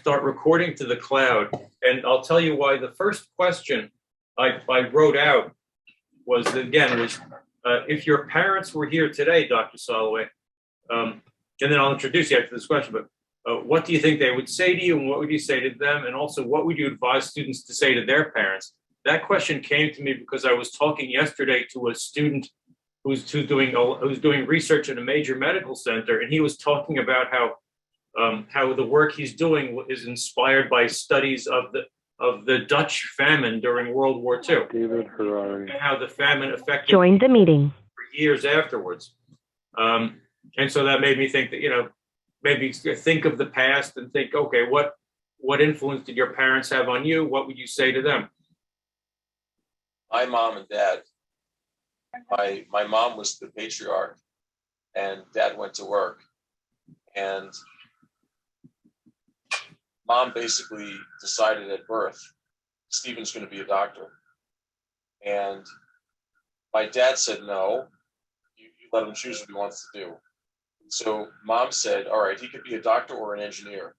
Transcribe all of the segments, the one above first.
start recording to the cloud. And I'll tell you why. The first question I wrote out was, if your parents were here today, Dr. Soloway, and then I'll introduce you after this question, but what do you think they would say to you, and what would you say to them? And also, what would you advise students to say to their parents? That question came to me because I was talking yesterday to a student who's doing research at a major medical center, and he was talking about how the work he's doing is inspired by studies of the Dutch famine during World War II. David Harari. And how the famine affected Join the meeting for years afterwards. And so that made me think that, maybe think of the past and think, okay, what influence did your parents have on you? What would you say to them? My mom and dad. My mom was the patriarch, and dad went to work. And mom basically decided at birth, Stephen's going to be a doctor. And my dad said, no, you let him choose what he wants to do. So mom said, all right, he could be a doctor or an engineer,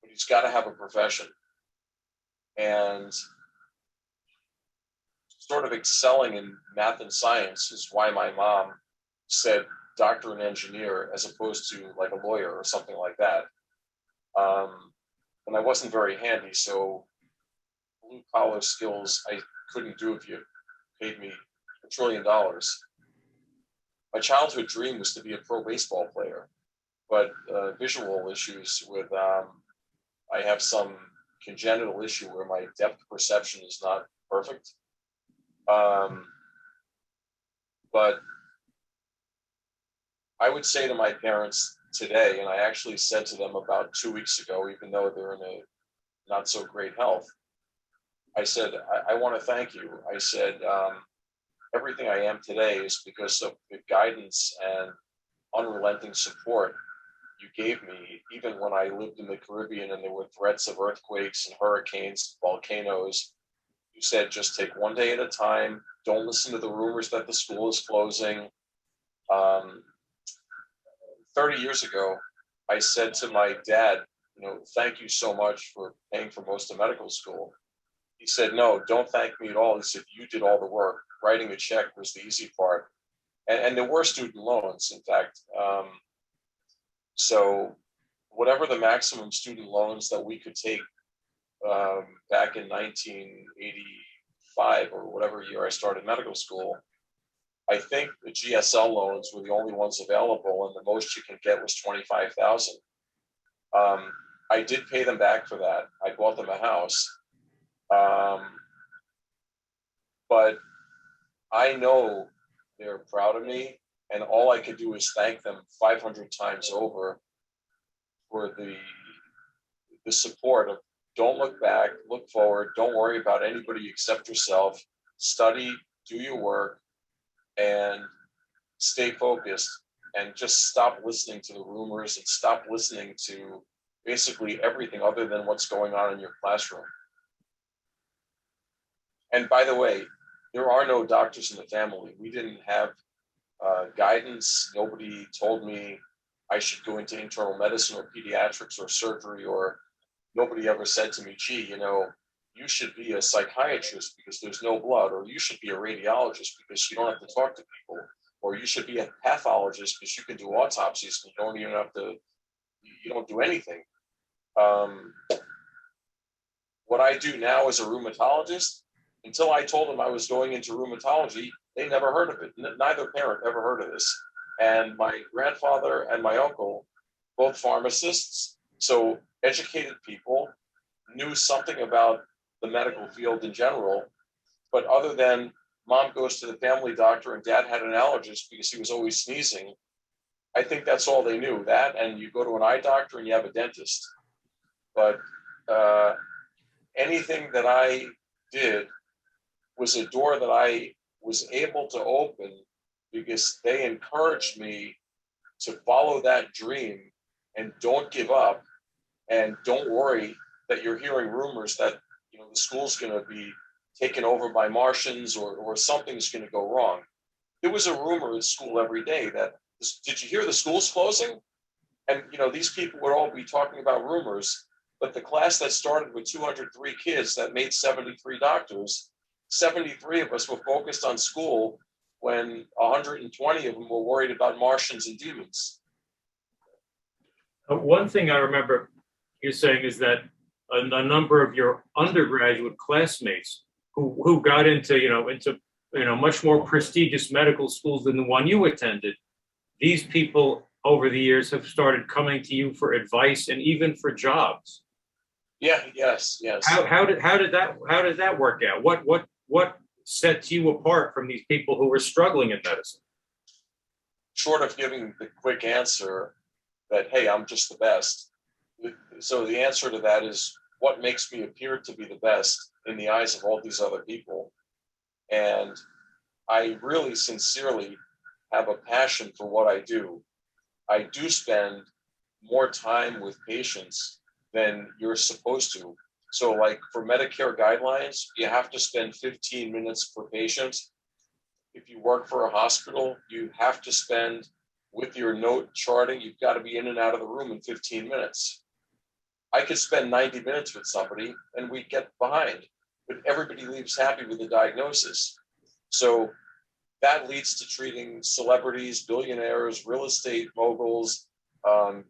but he's got to have a profession. And sort of excelling in math and science is why my mom said doctor and engineer as opposed to like a lawyer or something like that. And I wasn't very handy, so blue collar skills I couldn't do if you paid me $1 trillion. My childhood dream was to be a pro baseball player, but visual issues with, I have some congenital issue where my depth perception is not perfect. But I would say to my parents today, and I actually said to them about 2 weeks ago, even though they're in a not so great health, I said, I want to thank you. I said, everything I am today is because of the guidance and unrelenting support you gave me, even when I lived in the Caribbean and there were threats of earthquakes and hurricanes, volcanoes. You said, just take one day at a time. Don't listen to the rumors that the school is closing. 30 years ago, I said to my dad, thank you so much for paying for most of medical school. He said, no, don't thank me at all. He said, you did all the work. Writing the check was the easy part. And there were student loans, in fact. So whatever the maximum student loans that we could take back in 1985 or whatever year I started medical school, I think the GSL loans were the only ones available, and the most you can get was $25,000. I did pay them back for that. I bought them a house. But I know they're proud of me, and all I could do is thank them 500 times over for the support of don't look back, look forward, don't worry about anybody except yourself, study, do your work, and stay focused, and just stop listening to the rumors and stop listening to basically everything other than what's going on in your classroom. And by the way, there are no doctors in the family. We didn't have guidance. Nobody told me I should go into internal medicine or pediatrics or surgery, or nobody ever said to me, gee, you should be a psychiatrist because there's no blood, or you should be a radiologist because you don't have to talk to people, or you should be a pathologist because you can do autopsies and you don't do anything. What I do now as a rheumatologist, until I told them I was going into rheumatology, they never heard of it. Neither parent ever heard of this. And my grandfather and my uncle, both pharmacists, so educated people, knew something about the medical field in general. But other than mom goes to the family doctor and dad had an allergist because he was always sneezing, I think that's all they knew. That, and you go to an eye doctor and you have a dentist. But anything that I did was a door that I was able to open because they encouraged me to follow that dream and don't give up, and don't worry that you're hearing rumors that the school's going to be taken over by Martians or something's going to go wrong. There was a rumor at school every day that, did you hear the school's closing? And these people would all be talking about rumors. But the class that started with 203 kids that made 73 doctors, 73 of us were focused on school when 120 of them were worried about Martians and demons. One thing I remember you saying is that a number of your undergraduate classmates who got into much more prestigious medical schools than the one you attended, these people over the years have started coming to you for advice and even for jobs. Yeah, yes. How did that work out? What sets you apart from these people who were struggling in medicine? Short of giving the quick answer that, hey, I'm just the best. So the answer to that is what makes me appear to be the best in the eyes of all these other people. And I really sincerely have a passion for what I do. I do spend more time with patients than you're supposed to. So like for Medicare guidelines, you have to spend 15 minutes per patient. If you work for a hospital, you have to spend, with your note charting, you've got to be in and out of the room in 15 minutes. I could spend 90 minutes with somebody and we get behind, but everybody leaves happy with the diagnosis. So that leads to treating celebrities, billionaires, real estate moguls,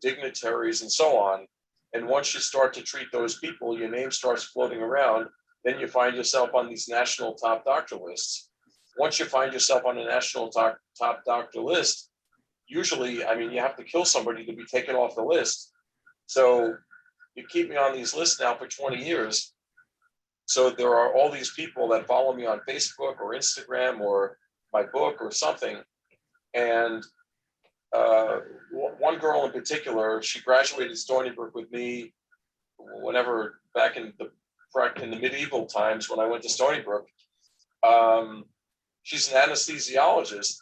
dignitaries, and so on. And once you start to treat those people, your name starts floating around. Then you find yourself on these national top doctor lists. Once you find yourself on a national top doctor list, usually, I mean, you have to kill somebody to be taken off the list. So you keep me on these lists now for 20 years. So there are all these people that follow me on Facebook or Instagram or my book or something. And one girl in particular, she graduated Stony Brook with me whenever back in the medieval times when I went to Stony Brook. She's an anesthesiologist,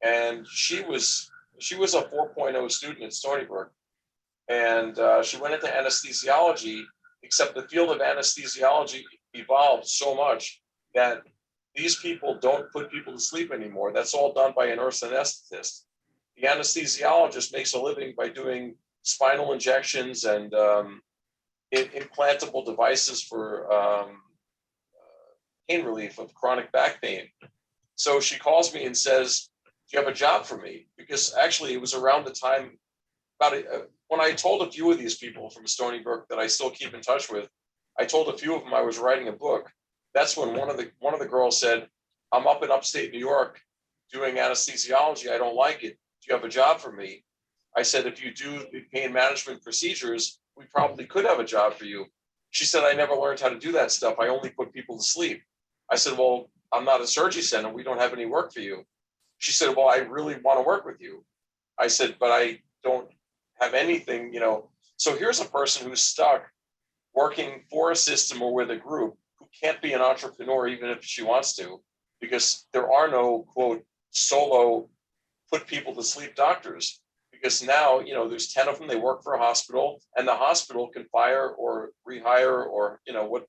and she was a 4.0 student at Stony Brook, and she went into anesthesiology. Except the field of anesthesiology evolved so much that these people don't put people to sleep anymore. That's all done by a nurse anesthetist. The anesthesiologist makes a living by doing spinal injections and implantable devices for pain relief of chronic back pain. So she calls me and says, do you have a job for me? Because actually it was around the time, when I told a few of these people from Stony Brook that I still keep in touch with, I told a few of them I was writing a book. That's when one of the girls said, I'm up in upstate New York doing anesthesiology. I don't like it. Do you have a job for me? I said, if you do the pain management procedures, we probably could have a job for you. She said, I never learned how to do that stuff. I only put people to sleep. I said, well, I'm not a surgery center. We don't have any work for you. She said, well, I really want to work with you. I said, but I don't have anything, So here's a person who's stuck working for a system or with a group who can't be an entrepreneur even if she wants to, because there are no, quote, solo put people to sleep doctors. Because now, there's 10 of them, they work for a hospital, and the hospital can fire or rehire or,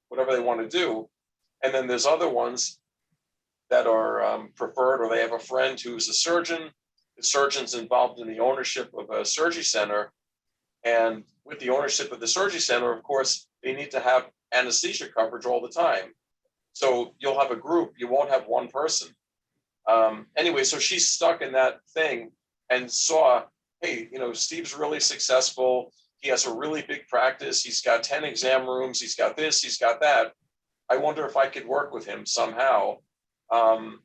whatever they want to do. And then there's other ones that are preferred, or they have a friend who's a surgeon. The surgeon's involved in the ownership of a surgery center. And with the ownership of the surgery center, of course, they need to have anesthesia coverage all the time. So you'll have a group, you won't have one person. Anyway, so she's stuck in that thing and saw, hey, Steve's really successful. He has a really big practice. He's got 10 exam rooms. He's got this, he's got that. I wonder if I could work with him somehow. And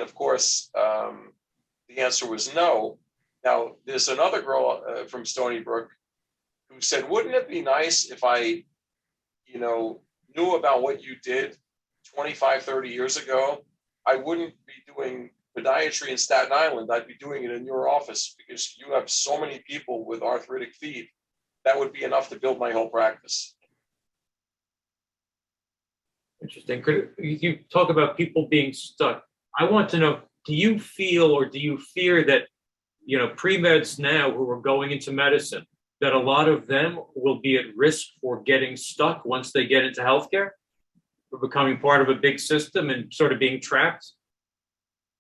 of course, the answer was no. Now, there's another girl from Stony Brook who said, wouldn't it be nice if I, knew about what you did 25, 30 years ago? I wouldn't be doing podiatry in Staten Island. I'd be doing it in your office because you have so many people with arthritic feet. That would be enough to build my whole practice. Interesting. Could you talk about people being stuck? I want to know, do you feel or do you fear that, premeds now who are going into medicine, that a lot of them will be at risk for getting stuck once they get into healthcare, for becoming part of a big system and sort of being trapped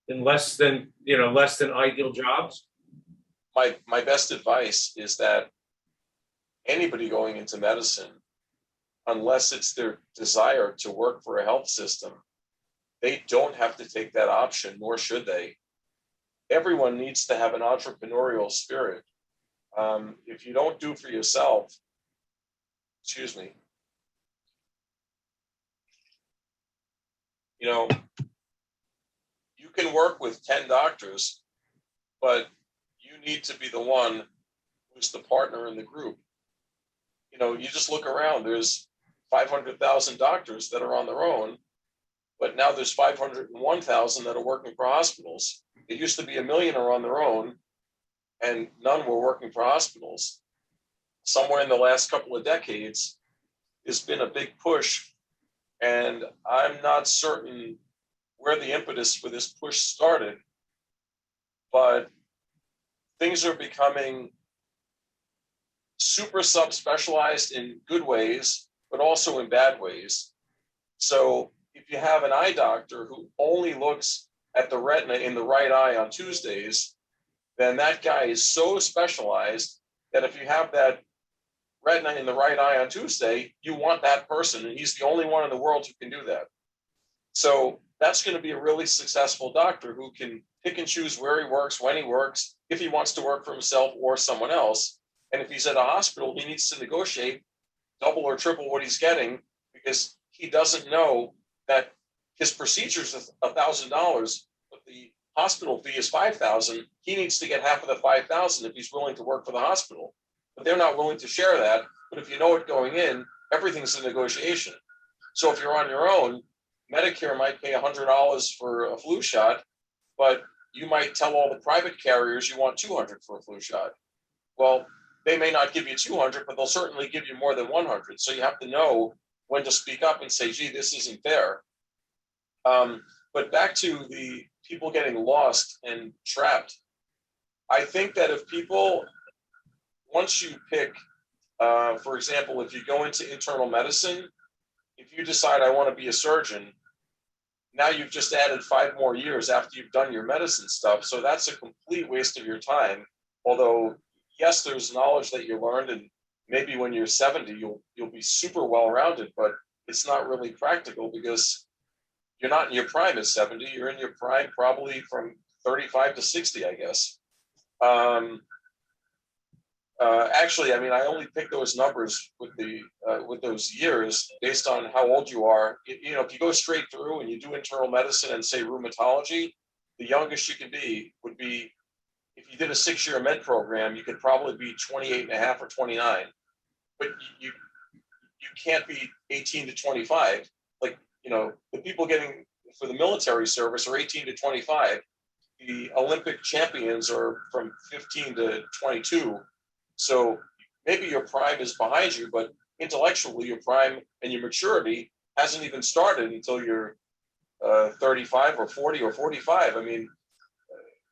in less than ideal jobs? My best advice is that anybody going into medicine, unless it's their desire to work for a health system, they don't have to take that option, nor should they. Everyone needs to have an entrepreneurial spirit. If you don't do for yourself, excuse me, you know, you can work with 10 doctors, but you need to be the one who's the partner in the group. You know, you just look around, there's 500,000 doctors that are on their own, but now there's 501,000 that are working for hospitals. It used to be 1 million are on their own, and none were working for hospitals. Somewhere in the last couple of decades, there's been a big push, and I'm not certain where the impetus for this push started, but things are becoming super subspecialized in good ways, but also in bad ways. So if you have an eye doctor who only looks at the retina in the right eye on Tuesdays, then that guy is so specialized that if you have that retina in the right eye on Tuesday, you want that person, and he's the only one in the world who can do that. So that's going to be a really successful doctor who can pick and choose where he works, when he works, if he wants to work for himself or someone else. And if he's at a hospital, he needs to negotiate double or triple what he's getting, because he doesn't know that his procedure's $1,000, but the hospital fee is $5,000. He needs to get half of the $5,000 if he's willing to work for the hospital. But they're not willing to share that. But if you know it going in, everything's a negotiation. So if you're on your own, Medicare might pay $100 for a flu shot, but you might tell all the private carriers you want $200 for a flu shot. Well, they may not give you $200, but they'll certainly give you more than $100. So you have to know when to speak up and say, gee, this isn't fair. But back to the people getting lost and trapped. I think that if people, once you pick, for example, if you go into internal medicine, if you decide I want to be a surgeon, now you've just added 5 more years after you've done your medicine stuff. So that's a complete waste of your time. Although, yes, there's knowledge that you learned, and maybe when you're 70, you'll be super well-rounded, but it's not really practical because you're not in your prime at 70. You're in your prime probably from 35 to 60, I guess. Actually, I mean, I only pick those numbers with those years based on how old you are. You know, if you go straight through and you do internal medicine and say rheumatology, the youngest you can be would be, if you did a 6-year med program, you could probably be 28 and a half or 29. But you can't be 18 to 25. Like, you know, the people getting for the military service are 18 to 25. The Olympic champions are from 15 to 22. So maybe your prime is behind you, but intellectually your prime and your maturity hasn't even started until you're 35 or 40 or 45. I mean,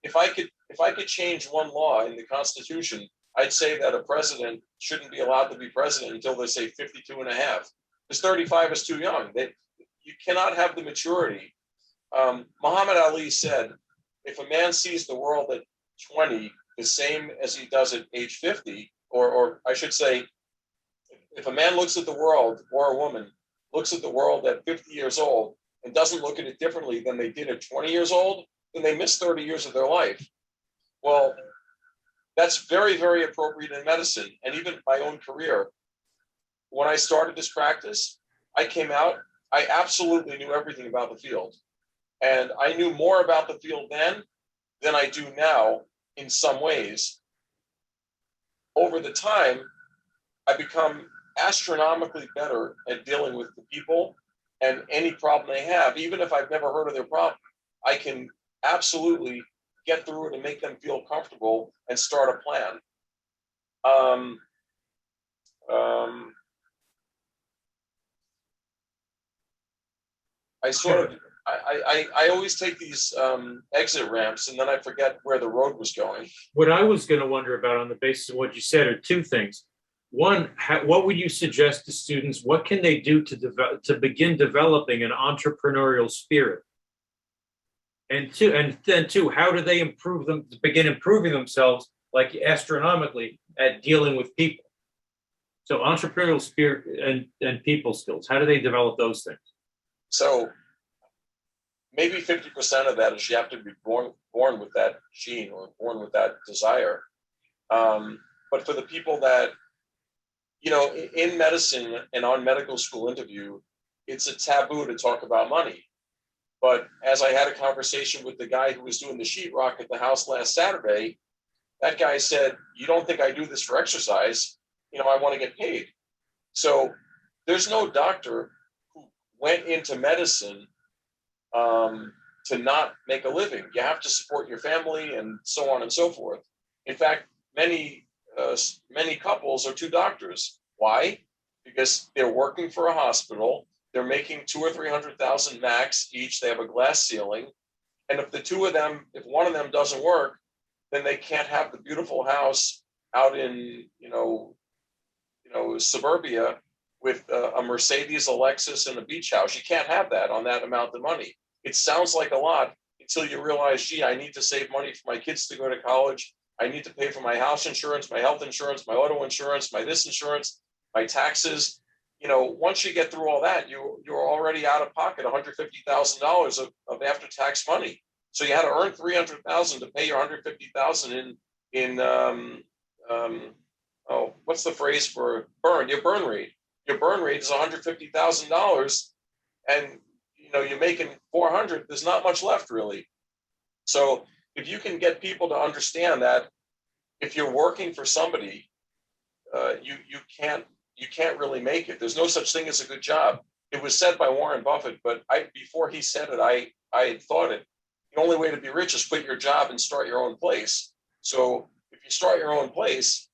if I could change one law in the Constitution, I'd say that a president shouldn't be allowed to be president until they say 52 and a half. Because 35 is too young. You cannot have the maturity. Muhammad Ali said, if a man sees the world at 20 the same as he does at age 50, or I should say, if a man looks at the world, or a woman looks at the world at 50 years old and doesn't look at it differently than they did at 20 years old, then they missed 30 years of their life. Well, that's very, very appropriate in medicine, and even my own career. When I started this practice, I came out, I absolutely knew everything about the field. And I knew more about the field then than I do now in some ways. Over the time, I become astronomically better at dealing with the people and any problem they have. Even if I've never heard of their problem, I can absolutely get through it and make them feel comfortable and start a plan. I always take these exit ramps and then I forget where the road was going. What I was going to wonder about on the basis of what you said are 2 things. One, what would you suggest to students? What can they do to begin developing an entrepreneurial spirit? And then two, how do they begin improving themselves like astronomically at dealing with people? So entrepreneurial spirit and people skills, how do they develop those things? So maybe 50% of that is you have to be born with that gene or born with that desire. But for the people that, in medicine and on medical school interview, it's a taboo to talk about money. But as I had a conversation with the guy who was doing the sheetrock at the house last Saturday, that guy said, "You don't think I do this for exercise? I want to get paid." So there's no doctor who went into medicine to not make a living. You have to support your family and so on and so forth. In fact, many couples are two doctors. Why? Because they're working for a hospital. They're making $200,000 or $300,000 max each. They have a glass ceiling, and if one of them doesn't work, then they can't have the beautiful house out in suburbia with a Mercedes, a Lexus, and a beach house. You can't have that on that amount of money. It sounds like a lot until you realize, gee, I need to save money for my kids to go to college. I need to pay for my house insurance, my health insurance, my auto insurance, my this insurance, my taxes. Once you get through all that, you're already out of pocket $150,000 of after-tax money. So you had to earn $300,000 to pay your $150,000 in what's the phrase for your burn rate? Your burn rate is $150,000, and you're making 400. There's not much left really. So if you can get people to understand that if you're working for somebody, you can't really make it. There's no such thing as a good job. It was said by Warren Buffett, but before he said it, I had thought it. The only way to be rich is quit your job and start your own place. So if you start your own place,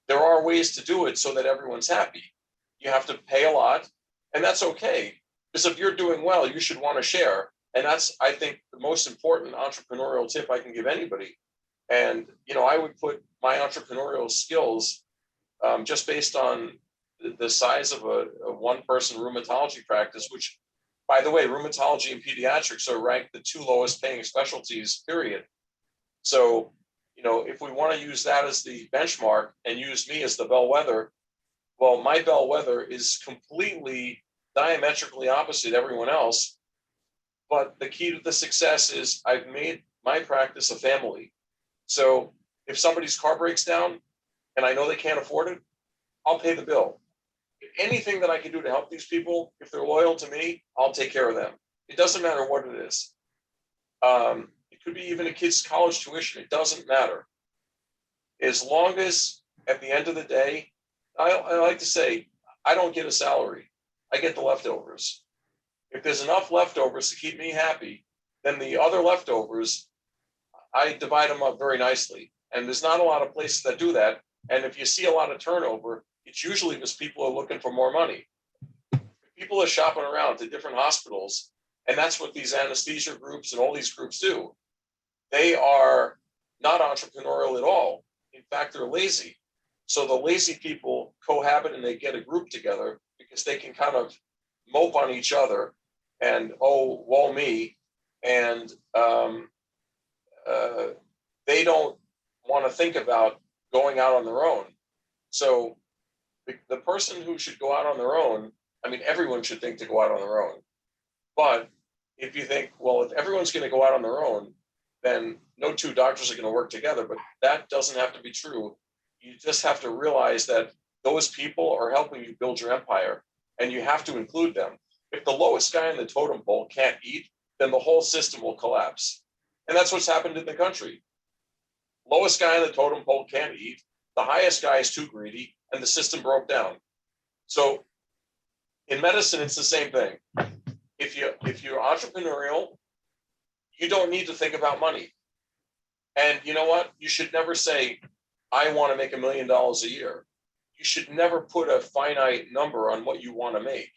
there are ways to do it so that everyone's happy. You have to pay a lot, and that's okay. Because if you're doing well, you should want to share. And that's, I think, the most important entrepreneurial tip I can give anybody. And, I would put my entrepreneurial skills just based on the size of a one-person rheumatology practice, which, by the way, rheumatology and pediatrics are ranked the two lowest paying specialties, period. So, if we want to use that as the benchmark and use me as the bellwether, well, my bellwether is completely diametrically opposite everyone else. But the key to the success is I've made my practice a family. So if somebody's car breaks down and I know they can't afford it, I'll pay the bill. Anything that I can do to help these people, if they're loyal to me, I'll take care of them. It doesn't matter what it is. It could be even a kid's college tuition. It doesn't matter. As long as at the end of the day, I like to say, I don't get a salary. I get the leftovers. If there's enough leftovers to keep me happy, then the other leftovers, I divide them up very nicely. And there's not a lot of places that do that. And if you see a lot of turnover, it's usually because people are looking for more money. People are shopping around to different hospitals, and that's what these anesthesia groups and all these groups do. They are not entrepreneurial at all. In fact, they're lazy. So the lazy people cohabit and they get a group together because they can kind of mope on each other and, oh, woe me. And they don't want to think about going out on their own. So the person who should go out on their own, I mean, everyone should think to go out on their own. But if you think, well, if everyone's going to go out on their own, then no two doctors are going to work together. But that doesn't have to be true. You just have to realize that those people are helping you build your empire, and you have to include them. If the lowest guy in the totem pole can't eat, then the whole system will collapse. And that's what's happened in the country. Lowest guy in the totem pole can't eat. The highest guy is too greedy, and the system broke down. So in medicine, it's the same thing. If you're entrepreneurial, you don't need to think about money. And you know what? You should never say, I want to make $1 million a year. You should never put a finite number on what you want to make.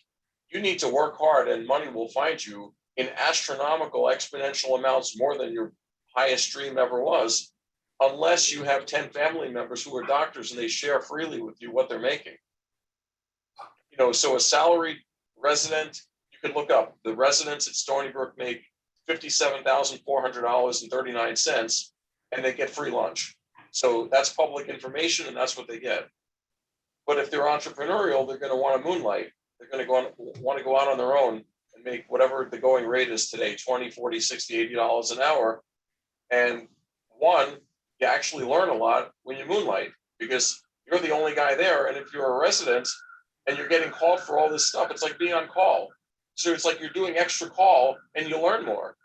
You need to work hard, and money will find you in astronomical exponential amounts more than your highest dream ever was, unless you have 10 family members who are doctors and they share freely with you what they're making. So a salaried resident, you can look up, the residents at Stony Brook make $57,400.39, and they get free lunch. So that's public information, and that's what they get. But if they're entrepreneurial, they're going to want to moonlight. They're going to want to go out on their own and make whatever the going rate is today, 20, 40, 60, $80 an hour. And one, you actually learn a lot when you moonlight because you're the only guy there. And if you're a resident and you're getting called for all this stuff, it's like being on call. So it's like you're doing extra call and you learn more.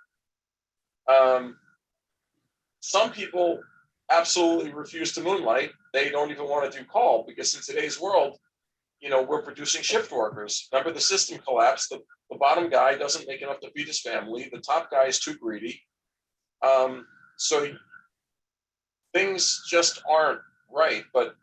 Some people absolutely refuse to moonlight. They don't even want to do call because in today's world, we're producing shift workers. Remember, the system collapsed. The bottom guy doesn't make enough to feed his family. The top guy is too greedy. So things just aren't right. But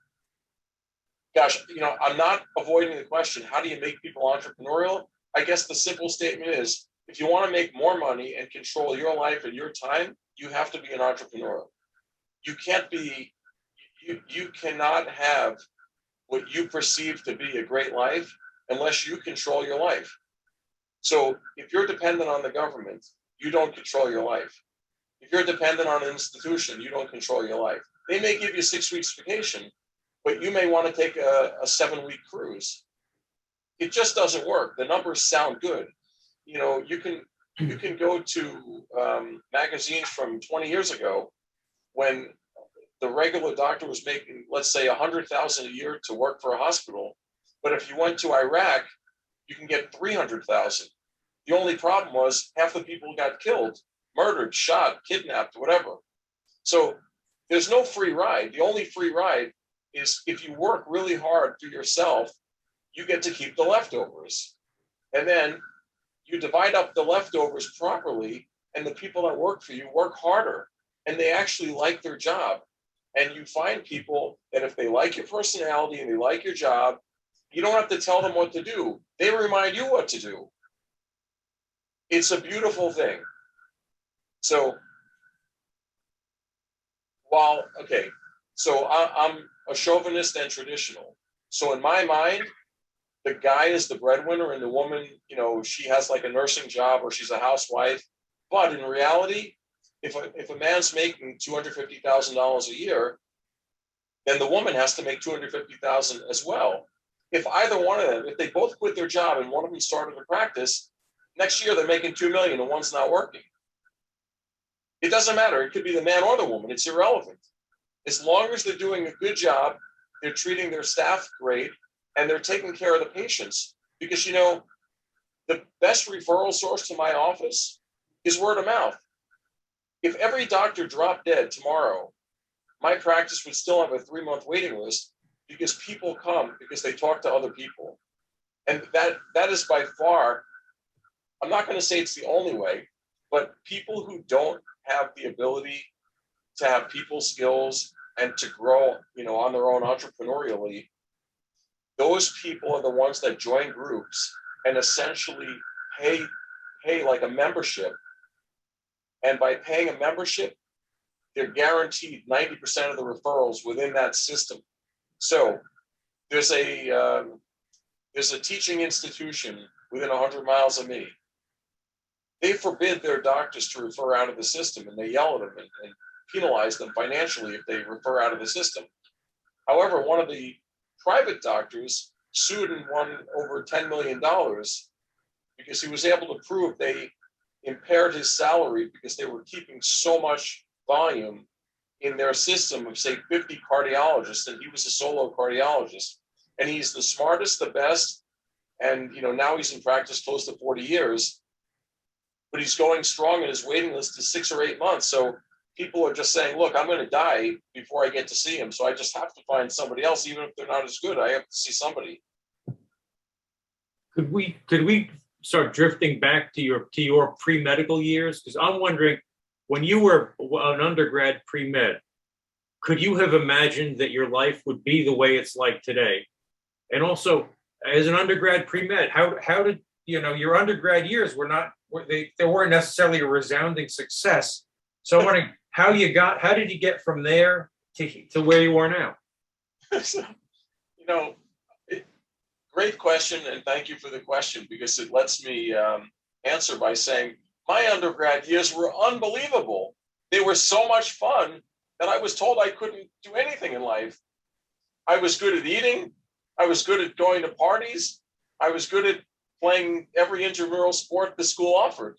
gosh, I'm not avoiding the question, how do you make people entrepreneurial? I guess the simple statement is, if you want to make more money and control your life and your time, you have to be an entrepreneur. You can't be, you cannot have what you perceive to be a great life unless you control your life. So if you're dependent on the government, you don't control your life. If you're dependent on an institution, you don't control your life. They may give you 6 weeks vacation, but you may want to take a 7-week cruise. It just doesn't work. The numbers sound good. You can go to magazines from 20 years ago when the regular doctor was making, let's say, $100,000 a year to work for a hospital. But if you went to Iraq, you can get $300,000. The only problem was half the people got killed, murdered, shot, kidnapped, whatever. So there's no free ride. The only free ride is if you work really hard for yourself, you get to keep the leftovers. And then you divide up the leftovers properly, and the people that work for you work harder, and they actually like their job. And you find people that if they like your personality and they like your job, you don't have to tell them what to do. They remind you what to do. It's a beautiful thing. So I'm a chauvinist and traditional. So in my mind, the guy is the breadwinner and the woman, she has like a nursing job or she's a housewife. But in reality, if a man's making $250,000 a year, then the woman has to make $250,000 as well. If either one of them, if they both quit their job and one of them started a practice, next year they're making $2 million and one's not working. It doesn't matter. It could be the man or the woman. It's irrelevant. As long as they're doing a good job, they're treating their staff great, and they're taking care of the patients. Because, the best referral source to my office is word of mouth. If every doctor dropped dead tomorrow, my practice would still have a 3-month waiting list because people come because they talk to other people. And that is by far, I'm not going to say it's the only way, but people who don't have the ability to have people skills and to grow, on their own entrepreneurially, those people are the ones that join groups and essentially pay like a membership. And by paying a membership, they're guaranteed 90% of the referrals within that system. So there's a teaching institution within 100 miles of me. They forbid their doctors to refer out of the system, and they yell at them and penalize them financially if they refer out of the system. However, one of the private doctors sued and won over $10 million because he was able to prove they impaired his salary because they were keeping so much volume in their system of, say, 50 cardiologists, and he was a solo cardiologist. And he's the smartest, the best, and now he's in practice close to 40 years, but he's going strong, and his waiting list is 6 or 8 months. So people are just saying, look, I'm going to die before I get to see him, so I just have to find somebody else. Even if they're not as good, I have to see somebody. Could we start drifting back to your pre-medical years? Because I'm wondering, when you were an undergrad pre-med, could you have imagined that your life would be the way it's like today? And also, as an undergrad pre-med, how did your undergrad years they weren't necessarily a resounding success. So I'm wondering how did you get from there to where you are now? So, great question, and thank you for the question, because it lets me answer by saying my undergrad years were unbelievable. They were so much fun that I was told I couldn't do anything in life. I was good at eating. I was good at going to parties. I was good at playing every intramural sport the school offered.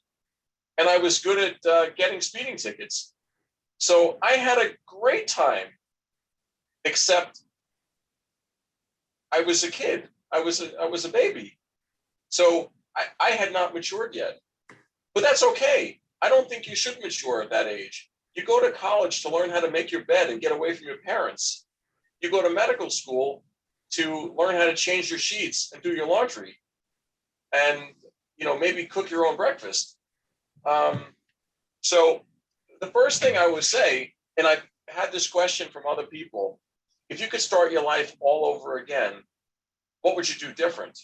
And I was good at getting speeding tickets. So I had a great time, except I was a kid. I was a baby. So I had not matured yet. But that's okay. I don't think you should mature at that age. You go to college to learn how to make your bed and get away from your parents. You go to medical school to learn how to change your sheets and do your laundry and, maybe cook your own breakfast. So the first thing I would say, and I've had this question from other people, if you could start your life all over again, what would you do different?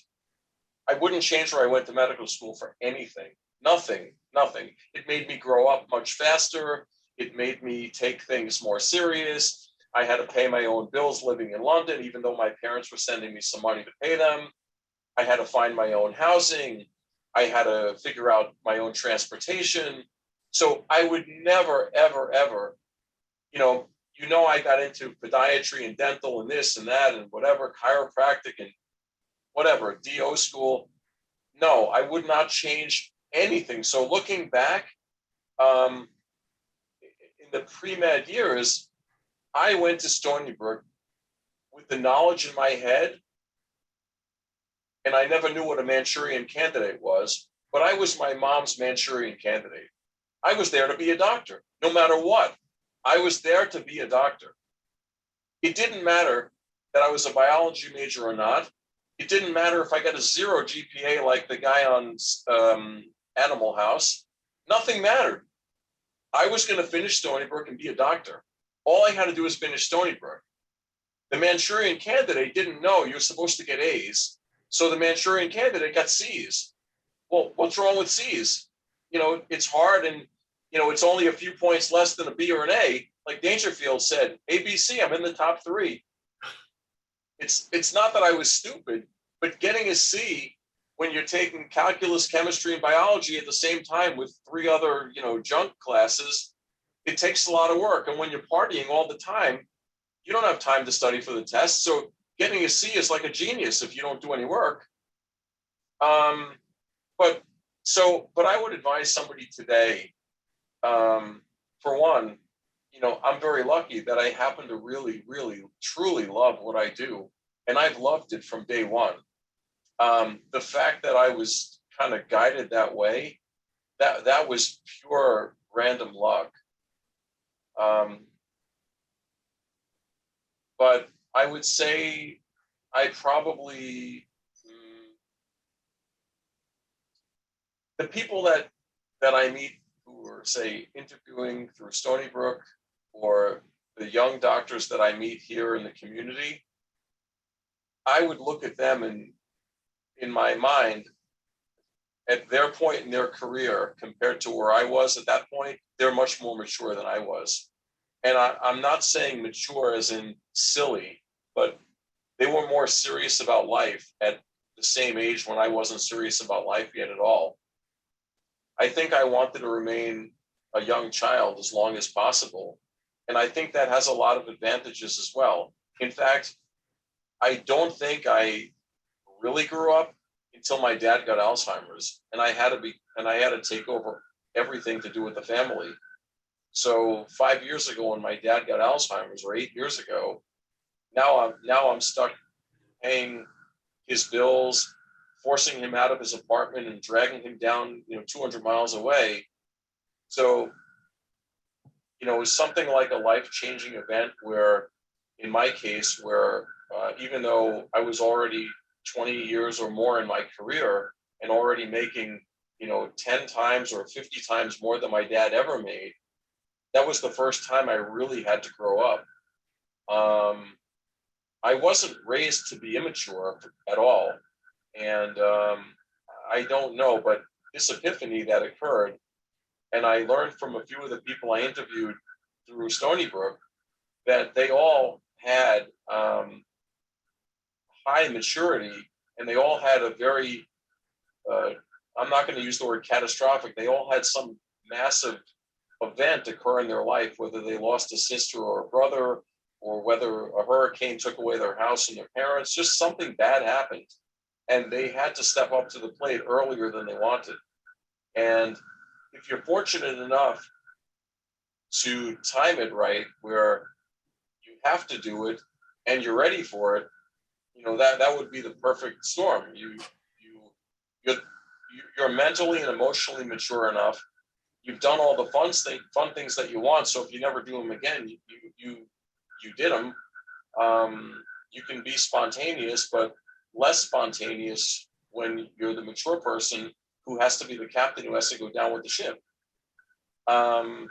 I wouldn't change where I went to medical school for anything. Nothing. It made me grow up much faster. It made me take things more serious. I had to pay my own bills living in London, even though my parents were sending me some money to pay them. I had to find my own housing. I had to figure out my own transportation. So I would never, ever, ever, I got into podiatry and dental and this and that and whatever, chiropractic and whatever, DO school. No, I would not change anything. So looking back, in the pre-med years, I went to Stony Brook with the knowledge in my head, and I never knew what a Manchurian candidate was, but I was my mom's Manchurian candidate. I was there to be a doctor, no matter what. I was there to be a doctor. It didn't matter that I was a biology major or not. It didn't matter if I got a 0 GPA like the guy on Animal House. Nothing mattered. I was going to finish Stony Brook and be a doctor. All I had to do was finish Stony Brook. The Manchurian candidate didn't know you're supposed to get A's. So the Manchurian candidate got C's. Well, what's wrong with C's? It's hard and, it's only a few points less than a B or an A. Like Dangerfield said, ABC, I'm in the top 3. It's not that I was stupid, but getting a C when you're taking calculus, chemistry, and biology at the same time with 3 other, junk classes, it takes a lot of work. And when you're partying all the time, you don't have time to study for the test. So getting a C is like a genius if you don't do any work. But I would advise somebody today, for one, I'm very lucky that I happen to really, really, truly love what I do. And I've loved it from day one. The fact that I was kind of guided that way, that was pure random luck. But I would say I probably, the people that I meet who are, say, interviewing through Stony Brook, or the young doctors that I meet here in the community, I would look at them and, in my mind, at their point in their career compared to where I was at that point, they're much more mature than I was. And I'm not saying mature as in silly, but they were more serious about life at the same age when I wasn't serious about life yet at all. I think I wanted to remain a young child as long as possible. And I think that has a lot of advantages as well. In fact, I don't think I really grew up until my dad got Alzheimer's, and I had to take over everything to do with the family. So 5 years ago, when my dad got Alzheimer's, or 8 years ago, now I'm stuck paying his bills, forcing him out of his apartment and dragging him down, 200 miles away. So, it was something like a life-changing event where, in my case, where even though I was already 20 years or more in my career and already making, 10 times or 50 times more than my dad ever made, that was the first time I really had to grow up. I wasn't raised to be immature at all. And I don't know, but this epiphany that occurred, and I learned from a few of the people I interviewed through Stony Brook, that they all had high maturity, and they all had a very, I'm not going to use the word catastrophic, they all had some massive event occur in their life, whether they lost a sister or a brother, or whether a hurricane took away their house and their parents, just something bad happened. And they had to step up to the plate earlier than they wanted. And if you're fortunate enough to time it right, where you have to do it and you're ready for it, that would be the perfect storm. You're, you're mentally and emotionally mature enough. You've done all the fun things that you want. So if you never do them again, you did them. You can be spontaneous, but less spontaneous when you're the mature person who has to be the captain, who has to go down with the ship. I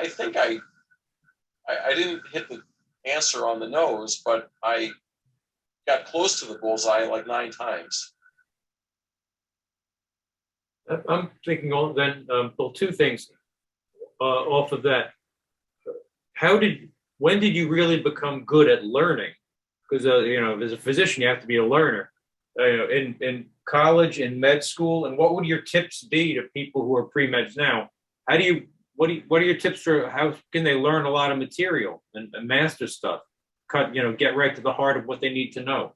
think I didn't hit the answer on the nose, but I got close to the bullseye like 9 times. I'm thinking well, 2 things off of that. When did you really become good at learning? Because as a physician, you have to be a learner. In college, in med school, and what would your tips be to people who are pre-meds now? What are your tips for how can they learn a lot of material and master stuff? Get right to the heart of what they need to know.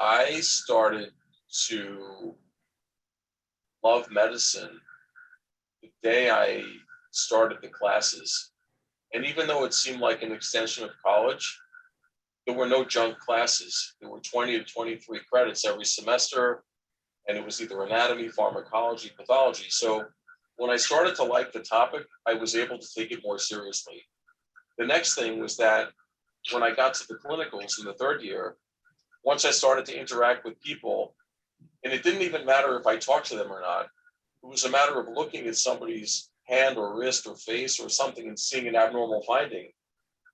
I started to love medicine the day I started the classes. And even though it seemed like an extension of college, there were no junk classes. There were 20 to 23 credits every semester, and it was either anatomy, pharmacology, pathology. So when I started to like the topic, I was able to take it more seriously. The next thing was that when I got to the clinicals in the 3rd year, once I started to interact with people, and it didn't even matter if I talked to them or not, it was a matter of looking at somebody's hand or wrist or face or something and seeing an abnormal finding,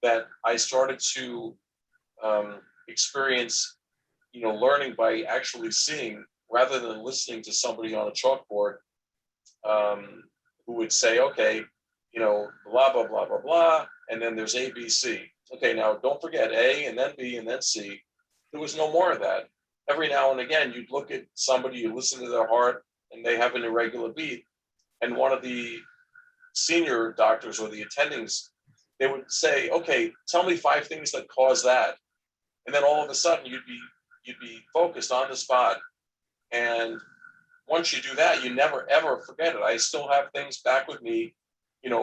that I started to experience, learning by actually seeing rather than listening to somebody on a chalkboard who would say, okay, blah, blah, blah, blah, blah, and then there's A, B, C. Okay, now don't forget A and then B and then C. There was no more of that. Every now and again, you'd look at somebody, you listen to their heart, and they have an irregular beat. And one of the senior doctors or the attendings, they would say, okay, tell me 5 things that cause that. And then all of a sudden you'd be focused on the spot. And once you do that, you never ever forget it. I still have things back with me,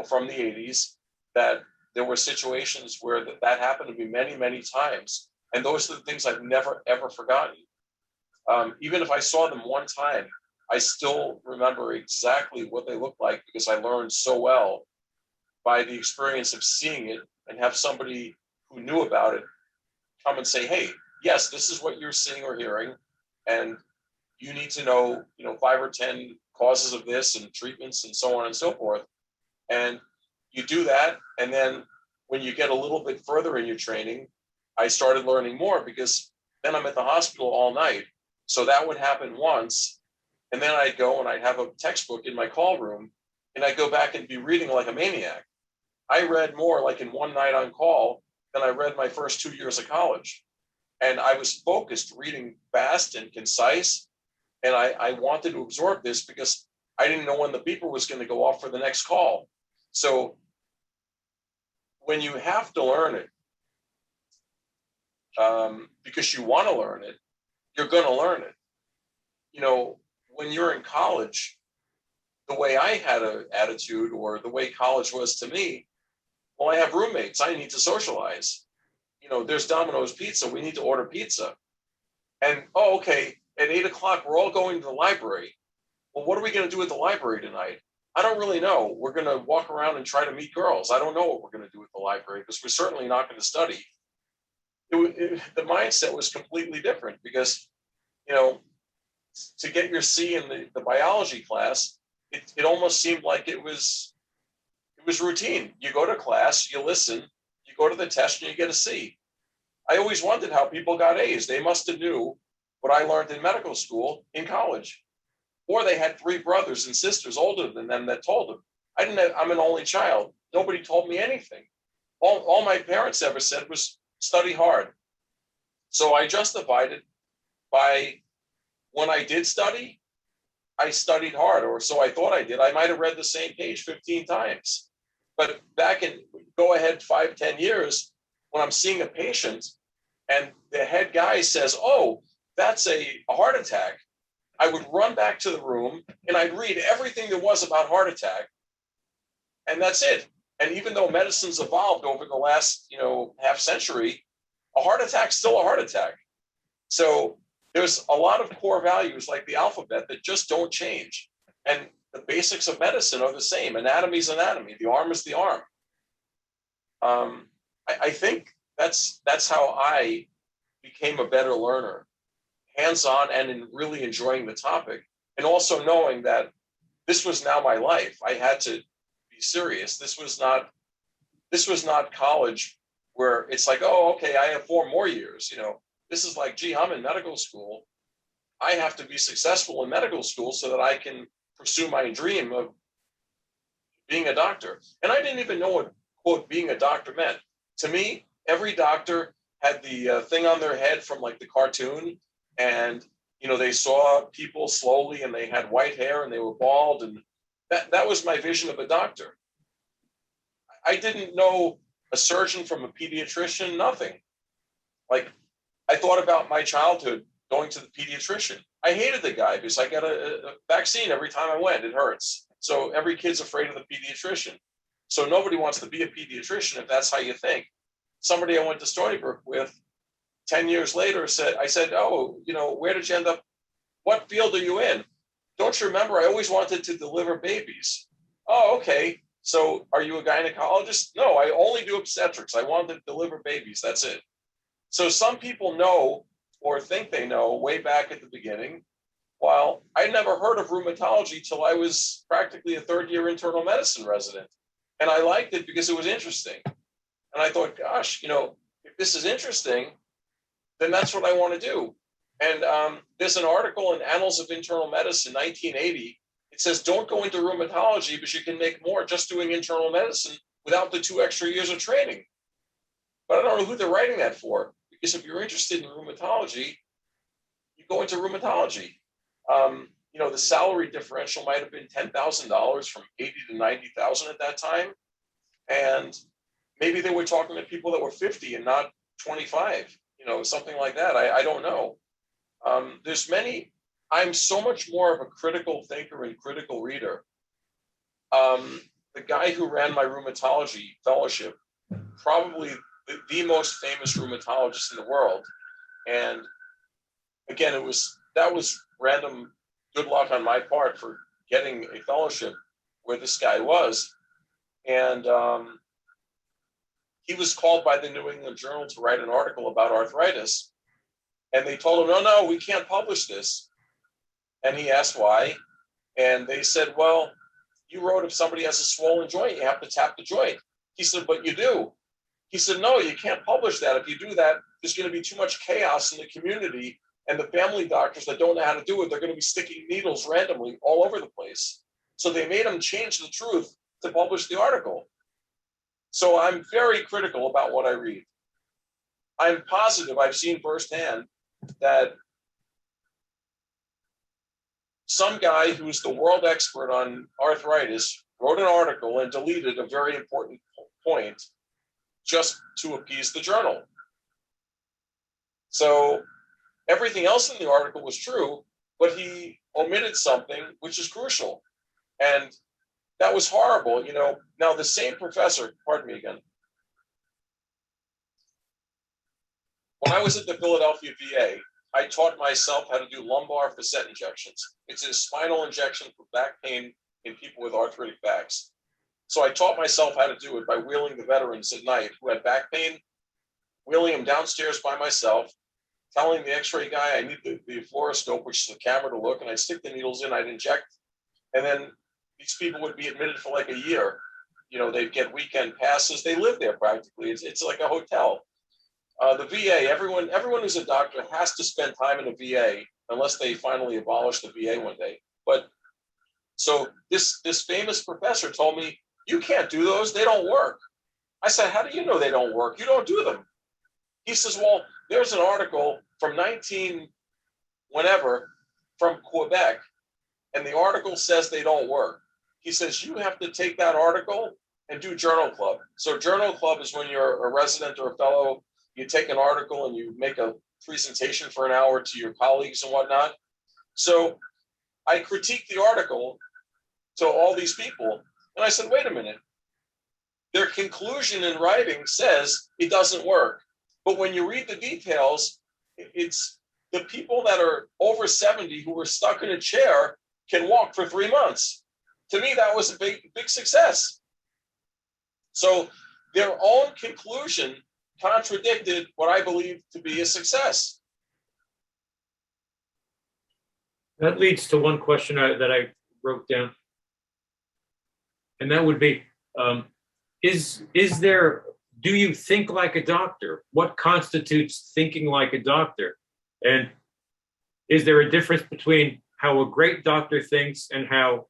from the 80s, that there were situations where that happened to me many, many times. And those are the things I've never, ever forgotten. Even if I saw them one time, I still remember exactly what they looked like because I learned so well by the experience of seeing it, and have somebody who knew about it come and say, hey, yes, this is what you're seeing or hearing, and you need to know, 5 or 10 causes of this and treatments and so on and so forth. And you do that. And then when you get a little bit further in your training, I started learning more because then I'm at the hospital all night. So that would happen once. And then I'd go and I'd have a textbook in my call room, and I'd go back and be reading like a maniac. I read more like in one night on call than I read my first 2 years of college. And I was focused, reading fast and concise. And I wanted to absorb this because I didn't know when the beeper was going to go off for the next call. So when you have to learn it, because you want to learn it, you're going to learn it. When you're in college, the way I had an attitude, or the way college was to me, well, I have roommates. I need to socialize. There's Domino's Pizza. We need to order pizza. And, okay, at 8:00, we're all going to the library. Well, what are we going to do at the library tonight? I don't really know. We're going to walk around and try to meet girls. I don't know what we're going to do at the library, because we're certainly not going to study. The mindset was completely different because, to get your C in the biology class, it almost seemed like it was routine. You go to class, you listen, you go to the test, and you get a C. I always wondered how people got A's. They must have knew what I learned in medical school in college. Or they had 3 brothers and sisters older than them that told them. I'm an only child. Nobody told me anything. All my parents ever said was study hard. So I justified it by, when I did study, I studied hard, or so I thought I did. I might have read the same page 15 times. But back in, go ahead 5, 10 years, when I'm seeing a patient and the head guy says, "Oh, that's a heart attack," I would run back to the room and I'd read everything there was about heart attack, and that's it. And even though medicine's evolved over the last, half century, a heart attack's still a heart attack. So there's a lot of core values like the alphabet that just don't change. And the basics of medicine are the same. Anatomy is anatomy. The arm is the arm. I think that's how I became a better learner, hands-on and in really enjoying the topic, and also knowing that this was now my life. I had to be serious. This was not college where it's like, oh, okay, I have 4 more years. This is like, gee, I'm in medical school. I have to be successful in medical school so that I can pursue my dream of being a doctor. And I didn't even know what, quote, being a doctor meant. To me, every doctor had the thing on their head from like the cartoon, and they saw people slowly and they had white hair and they were bald, and that was my vision of a doctor. I didn't know a surgeon from a pediatrician, nothing. Like, I thought about my childhood going to the pediatrician. I hated the guy because I got a vaccine every time I went. It hurts. So every kid's afraid of the pediatrician. So nobody wants to be a pediatrician if that's how you think. Somebody I went to Stony Brook with 10 years later I said, oh, where did you end up? What field are you in? Don't you remember? I always wanted to deliver babies. Oh, okay. So are you a gynecologist? No, I only do obstetrics. I want to deliver babies. That's it. So some people know or think they know way back at the beginning, while I never heard of rheumatology till I was practically a 3rd-year internal medicine resident. And I liked it because it was interesting. And I thought, gosh, if this is interesting, then that's what I want to do. And there's an article in Annals of Internal Medicine, 1980. It says, don't go into rheumatology because you can make more just doing internal medicine without the 2 extra years of training. But I don't know who they're writing that for, because if you're interested in rheumatology, you go into rheumatology. The salary differential might have been $10,000 from 80 to 90,000 at that time. And maybe they were talking to people that were 50 and not 25, something like that. I don't know. I'm so much more of a critical thinker and critical reader. The guy who ran my rheumatology fellowship, probably the most famous rheumatologist in the world. And again, that was random good luck on my part for getting a fellowship where this guy was. And he was called by the New England Journal to write an article about arthritis. And they told him, no, we can't publish this. And he asked why. And they said, well, you wrote if somebody has a swollen joint, you have to tap the joint. He said, but you do. He said, no, you can't publish that. If you do that, there's going to be too much chaos in the community. And the family doctors that don't know how to do it, they're going to be sticking needles randomly all over the place. So they made him change the truth to publish the article. So I'm very critical about what I read. I'm positive I've seen firsthand that some guy who's the world expert on arthritis wrote an article and deleted a very important point just to appease the journal. So everything else in the article was true, but he omitted something which is crucial. And that was horrible. Now the same professor, pardon me again. When I was at the Philadelphia VA, I taught myself how to do lumbar facet injections. It's a spinal injection for back pain in people with arthritic backs. So I taught myself how to do it by wheeling the veterans at night who had back pain, wheeling them downstairs by myself, telling the x-ray guy I need the fluoroscope, which is the camera to look, and I'd stick the needles in, I'd inject. And then these people would be admitted for like a year. They'd get weekend passes. They live there practically. It's like a hotel. The VA, everyone who's a doctor has to spend time in a VA unless they finally abolish the VA one day. But so this famous professor told me, you can't do those. They don't work. I said, how do you know they don't work? You don't do them. He says, well, there's an article from 19 whenever from Quebec and the article says they don't work. He says, you have to take that article and do journal club. So journal club is when you're a resident or a fellow, you take an article and you make a presentation for an hour to your colleagues and whatnot. So I critiqued the article to all these people, and I said, wait a minute. Their conclusion in writing says it doesn't work. But when you read the details, it's the people that are over 70 who were stuck in a chair can walk for 3 months. To me, that was a big success. So their own conclusion contradicted what I believe to be a success. That leads to one question that I wrote down. And that would be, do you think like a doctor? What constitutes thinking like a doctor? And is there a difference between how a great doctor thinks and how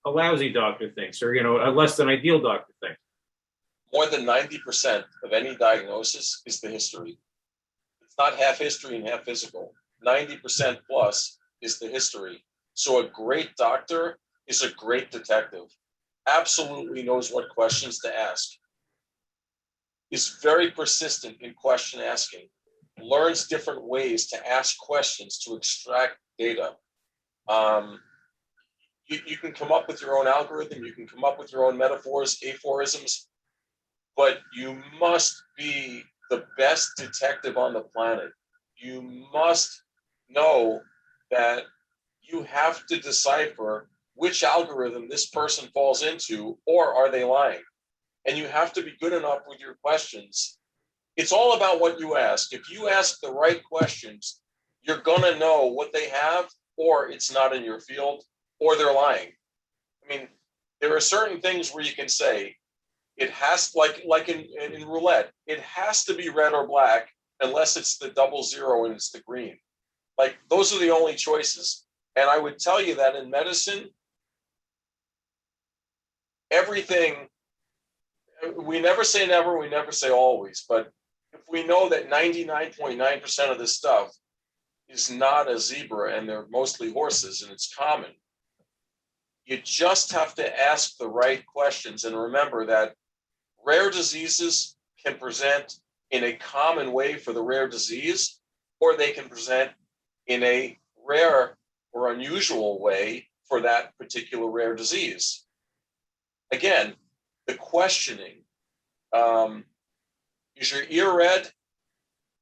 a lousy doctor thinks, or, a less than ideal doctor thinks? More than 90% of any diagnosis is the history. It's not half history and half physical. 90% plus is the history. So a great doctor is a great detective. Absolutely knows what questions to ask. Is very persistent in question asking. Learns different ways to ask questions to extract data. You can come up with your own algorithm. You can come up with your own metaphors, aphorisms. But you must be the best detective on the planet. You must know that you have to decipher which algorithm this person falls into, or are they lying? And you have to be good enough with your questions. It's all about what you ask. If you ask the right questions, you're gonna know what they have, or it's not in your field, or they're lying. I mean, there are certain things where you can say, it has, like in roulette, it has to be red or black unless it's the 00 and it's the green. Like, those are the only choices. And I would tell you that in medicine, everything, we never say never, we never say always, but if we know that 99.9% of this stuff is not a zebra and they're mostly horses and it's common, you just have to ask the right questions. And remember that rare diseases can present in a common way for the rare disease, or they can present in a rare or unusual way for that particular rare disease. Again, the questioning. Is your ear red?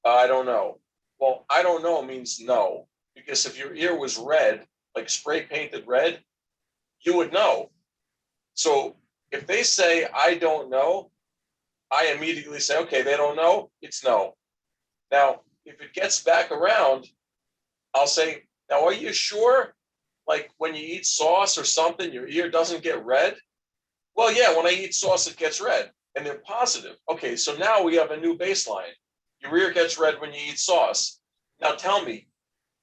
I don't know. Well, I don't know means no, because if your ear was red, like spray painted red, you would know. So if they say, I don't know, I immediately say, okay, they don't know, it's no. Now, if it gets back around, I'll say, now, are you sure? Like when you eat sauce or something, your ear doesn't get red? Well, yeah, when I eat sauce, it gets red. And they're positive. Okay, so now we have a new baseline. Your ear gets red when you eat sauce. Now tell me,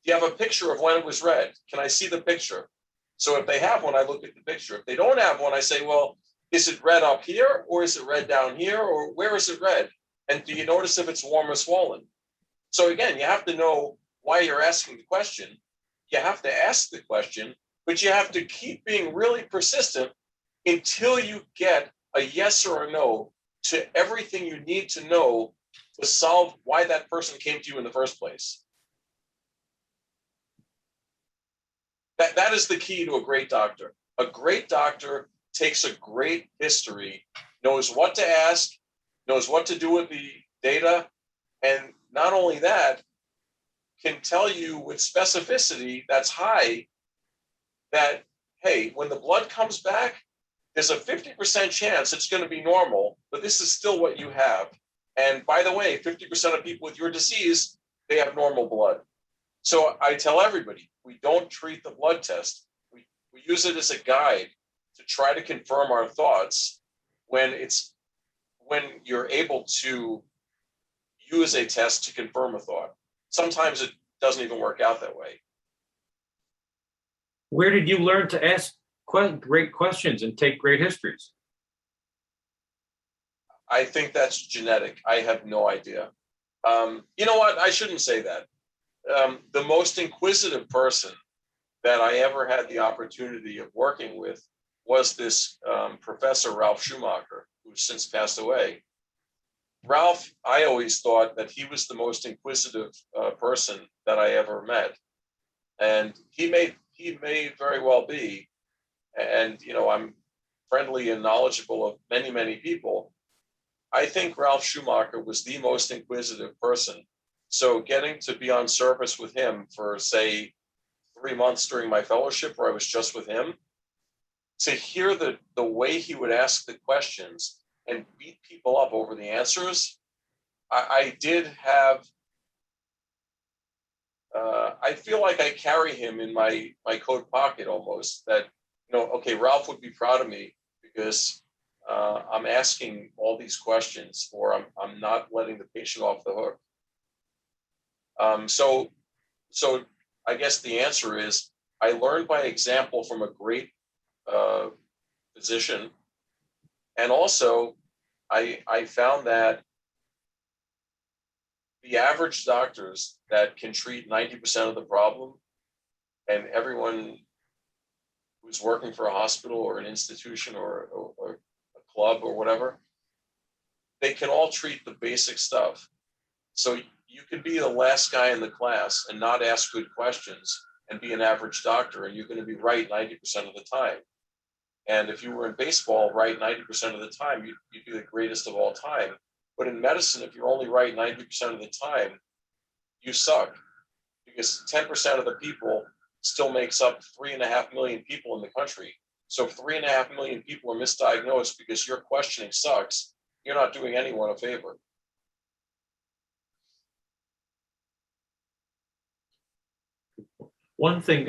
do you have a picture of when it was red? Can I see the picture? So if they have one, I look at the picture. If they don't have one, I say, well, is it red up here, or is it red down here, or where is it red? And do you notice if it's warm or swollen? So again, you have to know why you're asking the question. You have to ask the question, but you have to keep being really persistent until you get a yes or a no to everything you need to know to solve why that person came to you in the first place. That is the key to a great doctor. A great doctor takes a great history, knows what to ask, knows what to do with the data, and not only that, can tell you with specificity that's high that, hey, when the blood comes back, there's a 50% chance it's going to be normal, but this is still what you have. And by the way, 50% of people with your disease, they have normal blood. So I tell everybody, we don't treat the blood test. We use it as a guide to try to confirm our thoughts when you're able to use a test to confirm a thought. Sometimes it doesn't even work out that way. Where did you learn to ask great questions and take great histories? I think that's genetic. I have no idea. You know what? I shouldn't say that. The most inquisitive person that I ever had the opportunity of working with was this Professor Ralph Schumacher, who's since passed away. Ralph, I always thought that he was the most inquisitive person that I ever met, and he may very well be. And I'm friendly and knowledgeable of many people. I think Ralph Schumacher was the most inquisitive person. So getting to be on service with him for, say, 3 months during my fellowship, where I was just with him, to hear the way he would ask the questions and beat people up over the answers, I did have. I feel like I carry him in my coat pocket almost. That okay, Ralph would be proud of me because I'm asking all these questions, or I'm not letting the patient off the hook. So I guess the answer is I learned by example from a great physician, and also I found that the average doctors that can treat 90% of the problem, and everyone who's working for a hospital or an institution or a club or whatever, they can all treat the basic stuff. So you could be the last guy in the class and not ask good questions and be an average doctor, and you're going to be right 90% of the time. And if you were in baseball, right 90% of the time, you'd be the greatest of all time. But in medicine, if you're only right 90% of the time, you suck, because 10% of the people still makes up 3.5 million people in the country. So if 3.5 million people are misdiagnosed because your questioning sucks, you're not doing anyone a favor. One thing,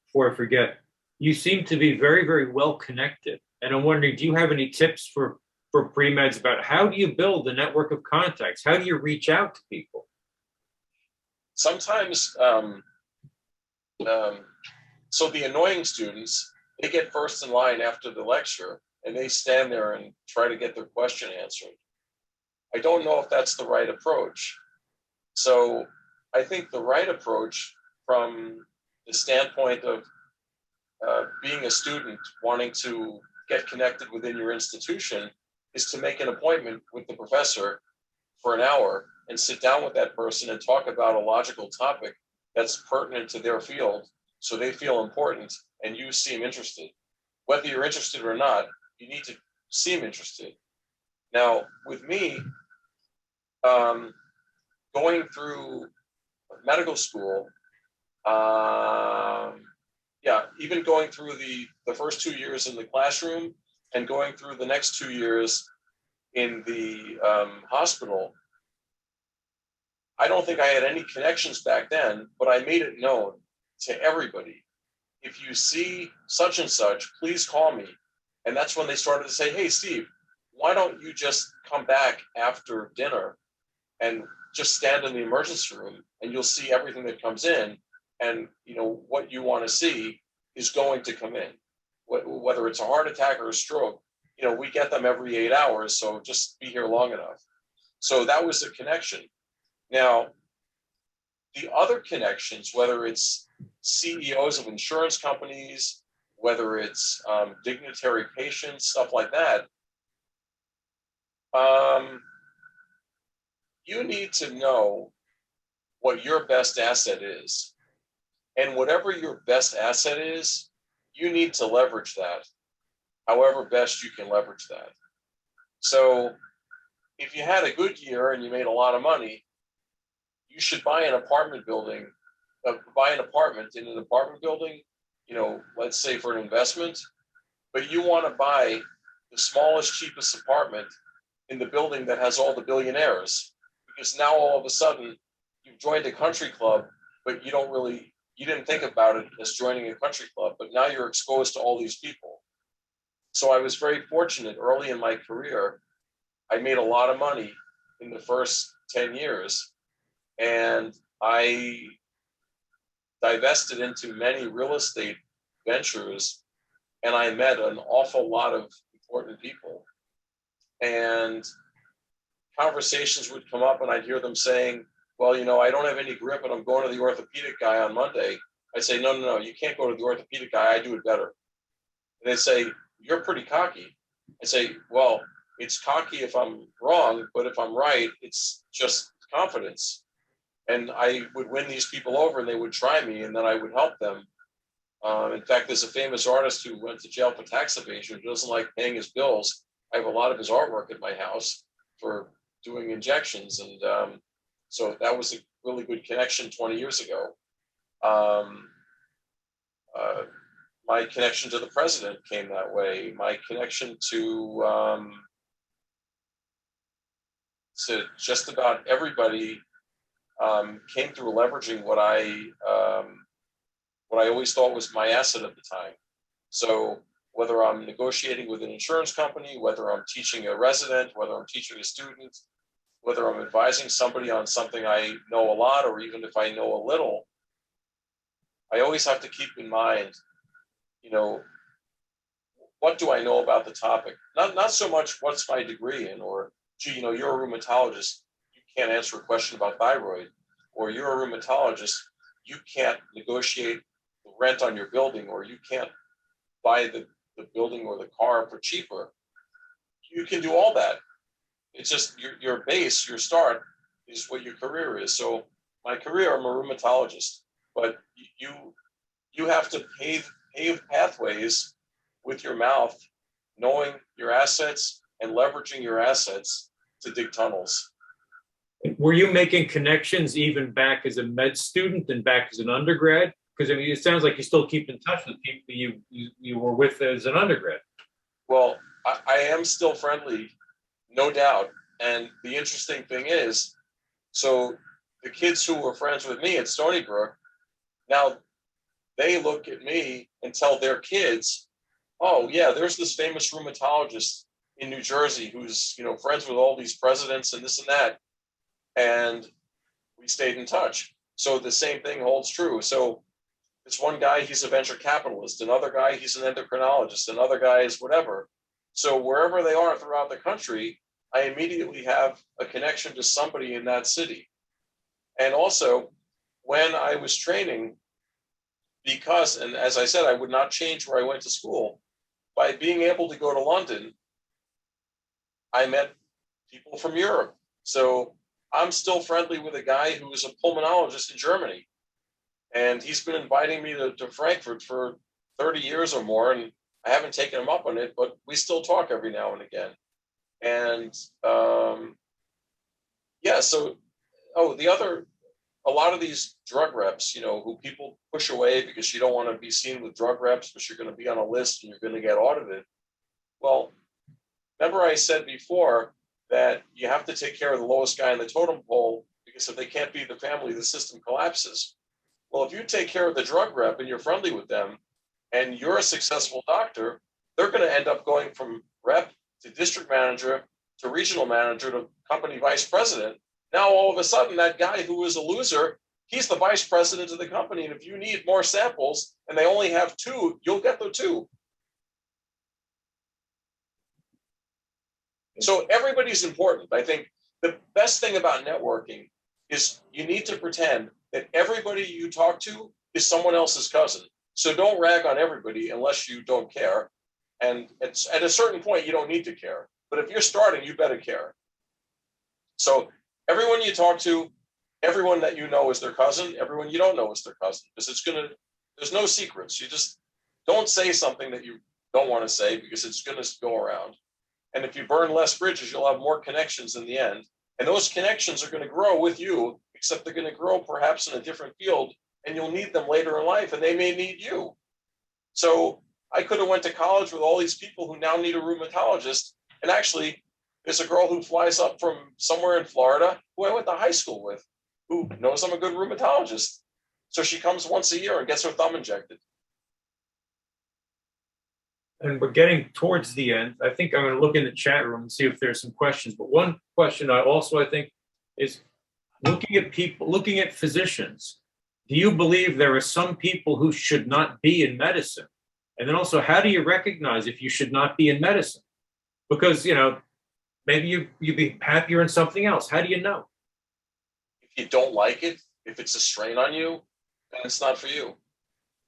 before I forget, you seem to be very well connected. And I'm wondering, do you have any tips for premeds about how do you build a network of contacts? How do you reach out to people? Sometimes, so the annoying students, they get first in line after the lecture, and they stand there and try to get their question answered. I don't know if that's the right approach. So I think the right approach, from the standpoint of being a student wanting to get connected within your institution, is to make an appointment with the professor for an hour and sit down with that person and talk about a logical topic that's pertinent to their field, so they feel important and you seem interested. Whether you're interested or not, you need to seem interested. Now, with me, going through medical school, even going through the first 2 years in the classroom and going through the next 2 years in the hospital, I don't think I had any connections back then, but I made it known to everybody. If you see such and such, please call me. And that's when they started to say, hey, Steve, why don't you just come back after dinner and just stand in the emergency room, and you'll see everything that comes in, and what you want to see is going to come in. Whether it's a heart attack or a stroke, we get them every 8 hours, so just be here long enough. So that was a connection. Now, the other connections, whether it's CEOs of insurance companies, whether it's dignitary patients, stuff like that, you need to know what your best asset is. And whatever your best asset is, you need to leverage that, however best you can leverage that. So if you had a good year and you made a lot of money, you should buy an apartment building, buy an apartment in an apartment building, let's say for an investment, but you want to buy the smallest, cheapest apartment in the building that has all the billionaires, because now all of a sudden you've joined a country club, but you didn't think about it as joining a country club, but now you're exposed to all these people. So I was very fortunate early in my career. I made a lot of money in the first 10 years, and I divested into many real estate ventures, and I met an awful lot of important people. And conversations would come up, and I'd hear them saying, well, I don't have any grip, and I'm going to the orthopedic guy on Monday. I'd say, no, no, no, you can't go to the orthopedic guy. I do it better. And they'd say, you're pretty cocky. I say, well, it's cocky if I'm wrong, but if I'm right, it's just confidence. And I would win these people over and they would try me and then I would help them. In fact, there's a famous artist who went to jail for tax evasion who doesn't like paying his bills. I have a lot of his artwork at my house for doing injections. And so that was a really good connection 20 years ago. Um, my connection to the president came that way. My connection to just about everybody came through leveraging what I always thought was my asset at the time. So whether I'm negotiating with an insurance company, whether I'm teaching a resident, whether I'm teaching a student, whether I'm advising somebody on something I know a lot, or even if I know a little, I always have to keep in mind, you know, what do I know about the topic? Not so much what's my degree in, or gee, you know, you're a rheumatologist, you can't answer a question about thyroid, or you're a rheumatologist, you can't negotiate the rent on your building, or you can't buy the building or the car for cheaper. You can do all that. It's just your base, your start is what your career is. So my career, I'm a rheumatologist, but you have to pave pathways with your mouth, knowing your assets and leveraging your assets to dig tunnels. Were you making connections even back as a med student and back as an undergrad? Because I mean, it sounds like you still keep in touch with people you were with as an undergrad. Well, I am still friendly, no doubt. And the interesting thing is, so the kids who were friends with me at Stony Brook, now they look at me and tell their kids, oh yeah, there's this famous rheumatologist in New Jersey who's, you know, friends with all these presidents and this and that. And we stayed in touch. So the same thing holds true. So it's one guy, he's a venture capitalist. Another guy, he's an endocrinologist. Another guy is whatever. So wherever they are throughout the country, I immediately have a connection to somebody in that city. And also, when I was training, because, and as I said, I would not change where I went to school, by being able to go to London, I met people from Europe. So I'm still friendly with a guy who is a pulmonologist in Germany. And he's been inviting me to Frankfurt for 30 years or more. And I haven't taken him up on it, but we still talk every now and again. And yeah, so, a lot of these drug reps, you know, who people push away because you don't want to be seen with drug reps, but you're going to be on a list and you're going to get audited. Well, remember I said before that you have to take care of the lowest guy in the totem pole, because if they can't be the family, the system collapses. Well, if you take care of the drug rep and you're friendly with them and you're a successful doctor, they're going to end up going from rep to district manager to regional manager to company vice president. Now, all of a sudden, that guy who was a loser, he's the vice president of the company. And if you need more samples and they only have 2, you'll get the 2. So everybody's important. I think the best thing about networking is you need to pretend that everybody you talk to is someone else's cousin. So don't rag on everybody unless you don't care. And it's, at a certain point, you don't need to care. But if you're starting, you better care. So everyone you talk to, everyone that you know is their cousin, everyone you don't know is their cousin. Because there's no secrets. You just don't say something that you don't want to say, because it's going to go around. And if you burn less bridges, you'll have more connections in the end. And those connections are going to grow with you, except they're going to grow perhaps in a different field, and you'll need them later in life, and they may need you. So I could have went to college with all these people who now need a rheumatologist. And actually, there's a girl who flies up from somewhere in Florida who I went to high school with, who knows I'm a good rheumatologist. So she comes once a year and gets her thumb injected. And we're getting towards the end. I think I'm going to look in the chat room and see if there's some questions. But one question I think is, looking at people, looking at physicians, do you believe there are some people who should not be in medicine? And then also, how do you recognize if you should not be in medicine? Because, you know, maybe you'd be happier in something else. How do you know? If you don't like it, if it's a strain on you, then it's not for you.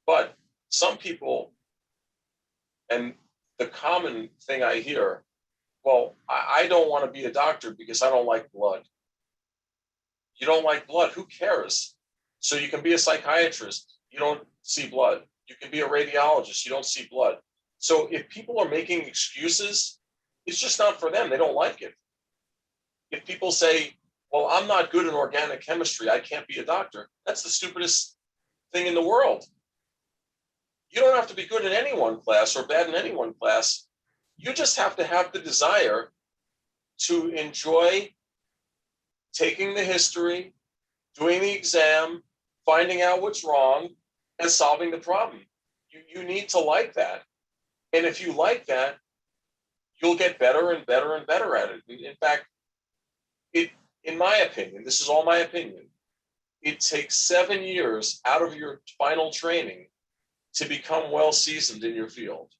But some people, and the common thing I hear, well, I don't want to be a doctor because I don't like blood. You don't like blood, who cares? So you can be a psychiatrist, you don't see blood. You can be a radiologist, you don't see blood. So if people are making excuses, it's just not for them. They don't like it. If people say, well, I'm not good in organic chemistry, I can't be a doctor, that's the stupidest thing in the world. You don't have to be good in any one class or bad in any one class. You just have to have the desire to enjoy taking the history, doing the exam, finding out what's wrong, and solving the problem. You need to like that. And if you like that, you'll get better and better and better at it. In fact, in my opinion, this is all my opinion, it takes 7 years out of your final training to become well seasoned in your field.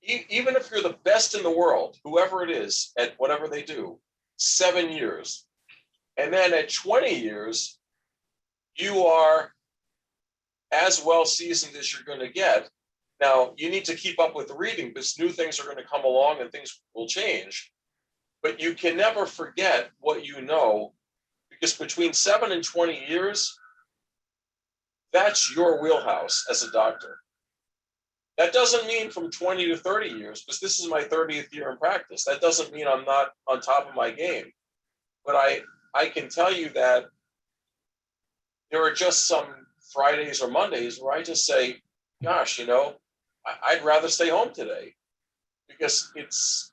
Even if you're the best in the world, whoever it is, at whatever they do, 7 years. And then at 20 years, you are as well seasoned as you're going to get. Now, you need to keep up with the reading because new things are going to come along and things will change. But you can never forget what you know, because between 7 and 20 years, that's your wheelhouse as a doctor. That doesn't mean from 20 to 30 years, because this is my 30th year in practice. That doesn't mean I'm not on top of my game. But I can tell you that there are just some Fridays or Mondays where I just say, gosh, I'd rather stay home today because it's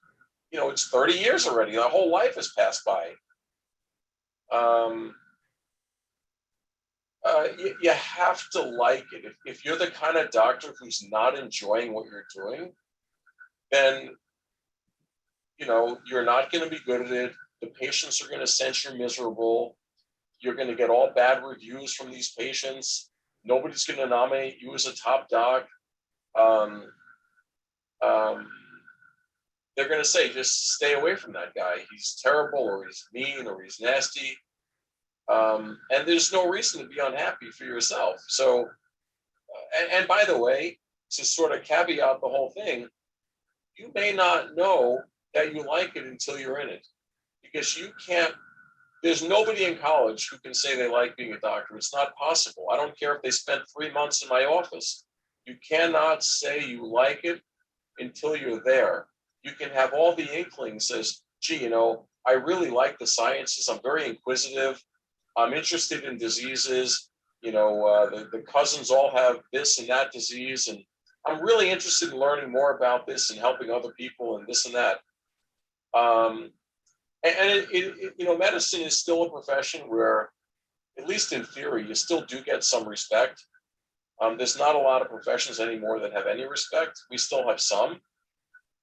30 years already. My whole life has passed by. You have to like it. If you're the kind of doctor who's not enjoying what you're doing, then you're not going to be good at it. The patients are going to sense you're miserable. You're going to get all bad reviews from these patients. Nobody's going to nominate you as a top doc. They're going to say, just stay away from that guy. He's terrible, or he's mean, or he's nasty. And there's no reason to be unhappy for yourself. So, and by the way, to sort of caveat the whole thing, you may not know that you like it until you're in it, because there's nobody in college who can say they like being a doctor. It's not possible. I don't care if they spent 3 months in my office. You cannot say you like it until you're there. You can have all the inklings as, gee, I really like the sciences. I'm very inquisitive. I'm interested in diseases. The cousins all have this and that disease, and I'm really interested in learning more about this and helping other people and this and that. Medicine is still a profession where, at least in theory, you still do get some respect. There's not a lot of professions anymore that have any respect. We still have some,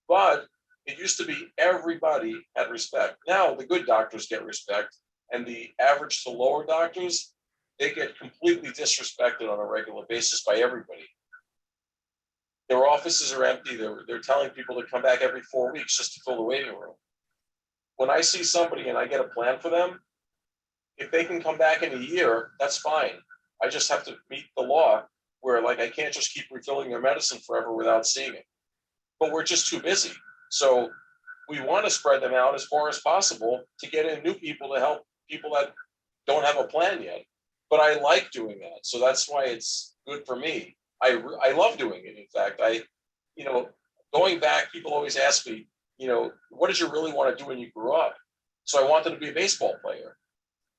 but it used to be everybody had respect. Now the good doctors get respect, and the average to lower doctors, they get completely disrespected on a regular basis by everybody. Their offices are empty. They're telling people to come back every 4 weeks just to fill the waiting room. When I see somebody and I get a plan for them, if they can come back in a year, that's fine. I just have to meet the law where, I can't just keep refilling their medicine forever without seeing it. But we're just too busy. So we want to spread them out as far as possible to get in new people to help people that don't have a plan yet. But I like doing that. So that's why it's good for me. I love doing it. In fact, going back, people always ask me, what did you really want to do when you grew up? So I wanted to be a baseball player.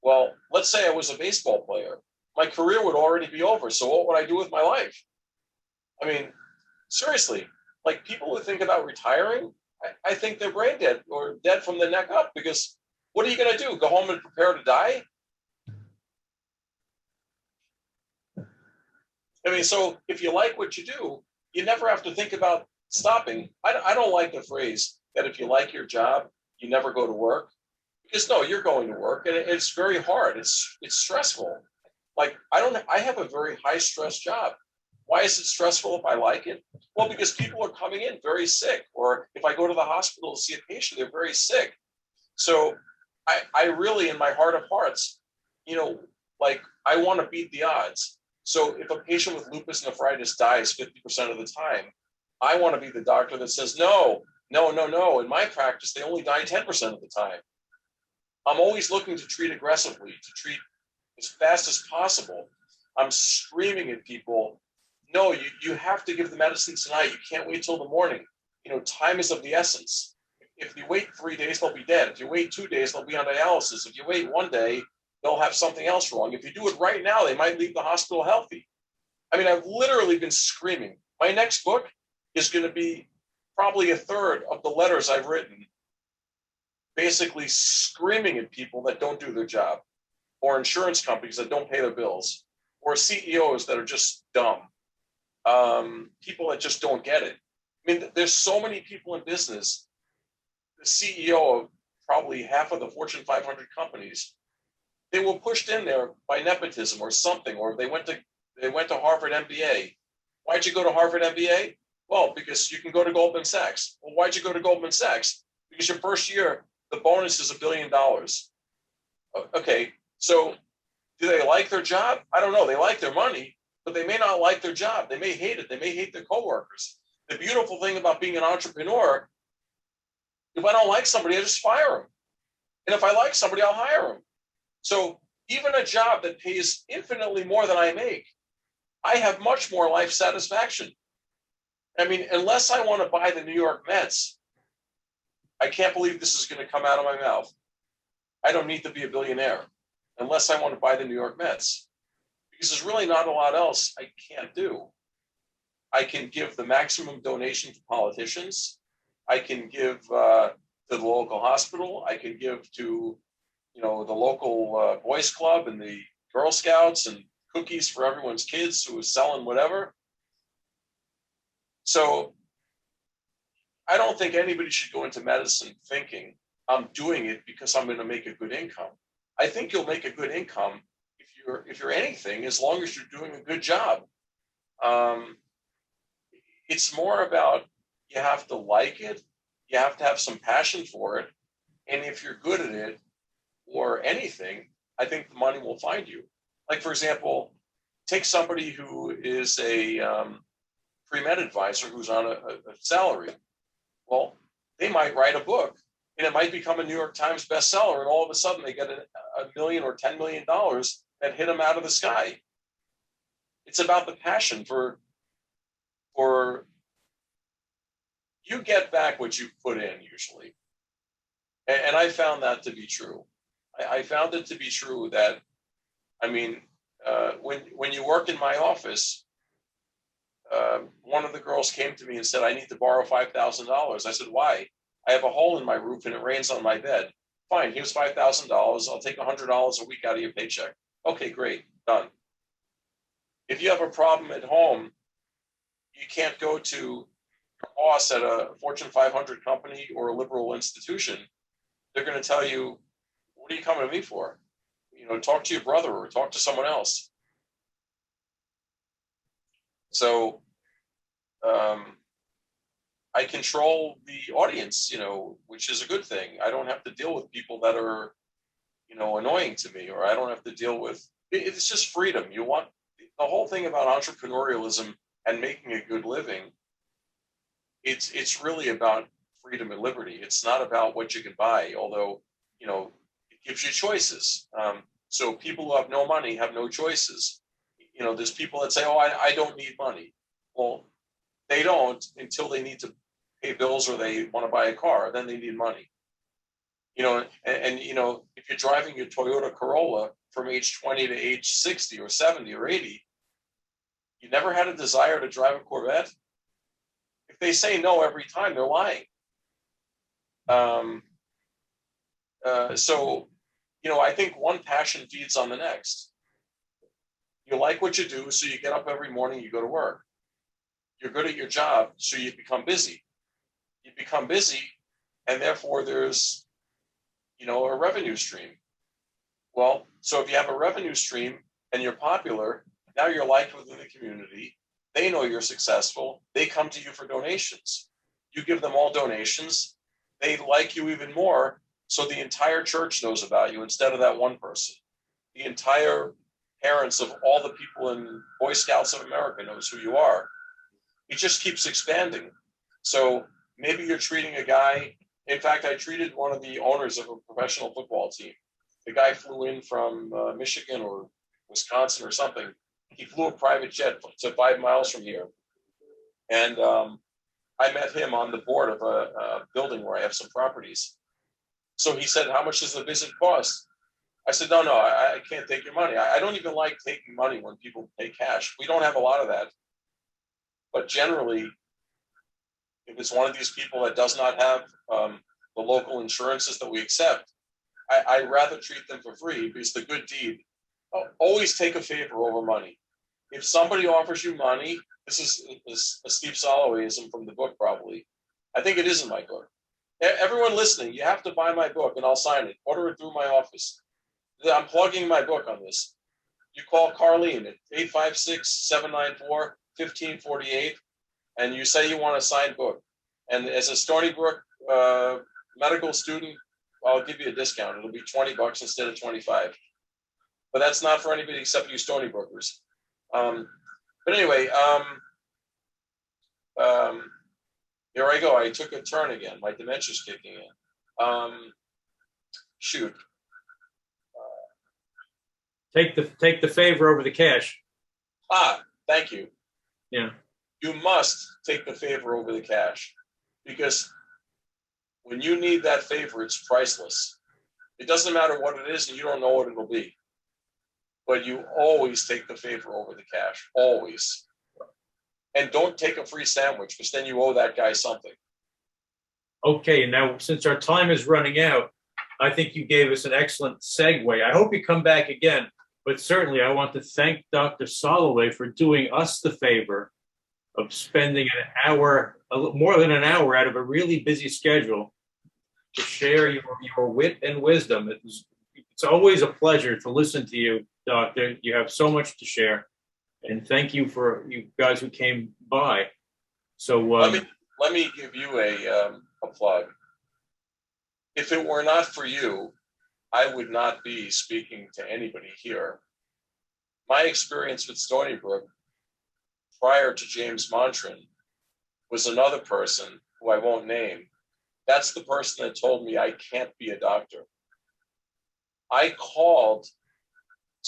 Well, let's say I was a baseball player. My career would already be over. So what would I do with my life? I mean, seriously, people who think about retiring, I think they're brain dead or dead from the neck up, because what are you going to do? Go home and prepare to die? I mean, so if you like what you do, you never have to think about stopping. I don't like the phrase that if you like your job, you never go to work. Because no, you're going to work, and it's very hard. It's stressful. I have a very high stress job. Why is it stressful if I like it? Well, because people are coming in very sick, or if I go to the hospital to see a patient, they're very sick. So I really, in my heart of hearts, I want to beat the odds. So if a patient with lupus nephritis dies 50% of the time, I want to be the doctor that says, no, no, no, no. In my practice, they only die 10% of the time. I'm always looking to treat aggressively, to treat as fast as possible. I'm screaming at people, no, you have to give the medicine tonight. You can't wait till the morning. Time is of the essence. If you wait 3 days, they'll be dead. If you wait 2 days, they'll be on dialysis. If you wait 1 day, they'll have something else wrong. If you do it right now, they might leave the hospital healthy. I mean, I've literally been screaming. My next book is going to be probably a third of the letters I've written, basically screaming at people that don't do their job, or insurance companies that don't pay their bills, or CEOs that are just dumb, people that just don't get it. I mean, there's so many people in business. The CEO of probably half of the Fortune 500 companies, they were pushed in there by nepotism or something, or they went to Harvard MBA. Why'd you go to Harvard MBA? Well, because you can go to Goldman Sachs. Well, why'd you go to Goldman Sachs? Because your first year, the bonus is $1 billion. Okay, so do they like their job? I don't know. They like their money, but they may not like their job. They may hate it. They may hate their coworkers. The beautiful thing about being an entrepreneur, if I don't like somebody, I just fire them. And if I like somebody, I'll hire them. So even a job that pays infinitely more than I make, I have much more life satisfaction. I mean, unless I want to buy the New York Mets, I can't believe this is going to come out of my mouth. I don't need to be a billionaire unless I want to buy the New York Mets, because there's really not a lot else I can't do. I can give the maximum donation to politicians. I can give to the local hospital. I can give to, the local boys club and the Girl Scouts and cookies for everyone's kids who is selling whatever. So I don't think anybody should go into medicine thinking I'm doing it because I'm going to make a good income. I think you'll make a good income if you're anything, as long as you're doing a good job. It's more about, you have to like it. You have to have some passion for it. And if you're good at it or anything, I think the money will find you. Like, for example, take somebody who is a pre-med advisor who's on a salary. Well, they might write a book and it might become a New York Times bestseller. And all of a sudden they get $1 million or $10 million that hit them out of the sky. It's about the passion for you get back what you put in usually. And I found that to be true. I found it to be true that, when you work in my office, one of the girls came to me and said, I need to borrow $5,000. I said, why? I have a hole in my roof and it rains on my bed. Fine, here's $5,000. I'll take $100 a week out of your paycheck. Okay, great, done. If you have a problem at home, you can't go to your boss at a Fortune 500 company or a liberal institution. They're going to tell you, what are you coming to me for? Talk to your brother or talk to someone else. So I control the audience, which is a good thing. I don't have to deal with people that are, annoying to me, or I don't have to deal with, it's just freedom. You want the whole thing about entrepreneurialism and making a good living. It's really about freedom and liberty. It's not about what you can buy, although, it gives you choices. So people who have no money have no choices. There's people that say, oh, I don't need money. Well, they don't until they need to pay bills or they want to buy a car. Then they need money. If you're driving your Toyota Corolla from age 20 to age 60 or 70 or 80, you never had a desire to drive a Corvette? If they say no every time, they're lying. I think one passion feeds on the next. You like what you do, so you get up every morning, you go to work. You're good at your job, so you become busy. You become busy, and therefore there's, a revenue stream. Well, so if you have a revenue stream and you're popular, now you're liked within the community. They know you're successful. They come to you for donations. You give them all donations. They like you even more. So the entire church knows about you instead of that one person. The entire parents of all the people in Boy Scouts of America knows who you are. It just keeps expanding. So maybe you're treating a guy. In fact, I treated one of the owners of a professional football team. The guy flew in from Michigan or Wisconsin or something. He flew a private jet to 5 miles from here. And I met him on the board of a building where I have some properties. So he said, how much does the visit cost? I said, no, I can't take your money. I don't even like taking money when people pay cash. We don't have a lot of that. But generally, if it's one of these people that does not have the local insurances that we accept, I'd rather treat them for free, because the good deed, always take a favor over money. If somebody offers you money, this is a Steve Solowayism from the book, probably. I think it is in my book. Everyone listening, you have to buy my book and I'll sign it. Order it through my office. I'm plugging my book on this. You call Carlene at 856-794-1548, and you say you want a signed book. And as a Stony Brook medical student, I'll give you a discount. It'll be $20 instead of $25. But that's not for anybody except you Stony Brookers. But anyway, here I go. I took a turn again. My dementia's kicking in. Shoot. Take the favor over the cash. Thank you. Yeah. You must take the favor over the cash, because when you need that favor, it's priceless. It doesn't matter what it is, and you don't know what it'll be. But you always take the favor over the cash, always. And don't take a free sandwich, because then you owe that guy something. Okay, now since our time is running out, I think you gave us an excellent segue. I hope you come back again, but certainly I want to thank Dr. Soloway for doing us the favor of spending an hour, more than an hour out of a really busy schedule to share your wit and wisdom. It's always a pleasure to listen to you, Doctor. You have so much to share. And thank you for you guys who came by. So let me give you a plug. If it were not for you, I would not be speaking to anybody here. My experience with Stony Brook prior to James Montran was another person who I won't name. That's the person that told me I can't be a doctor. I called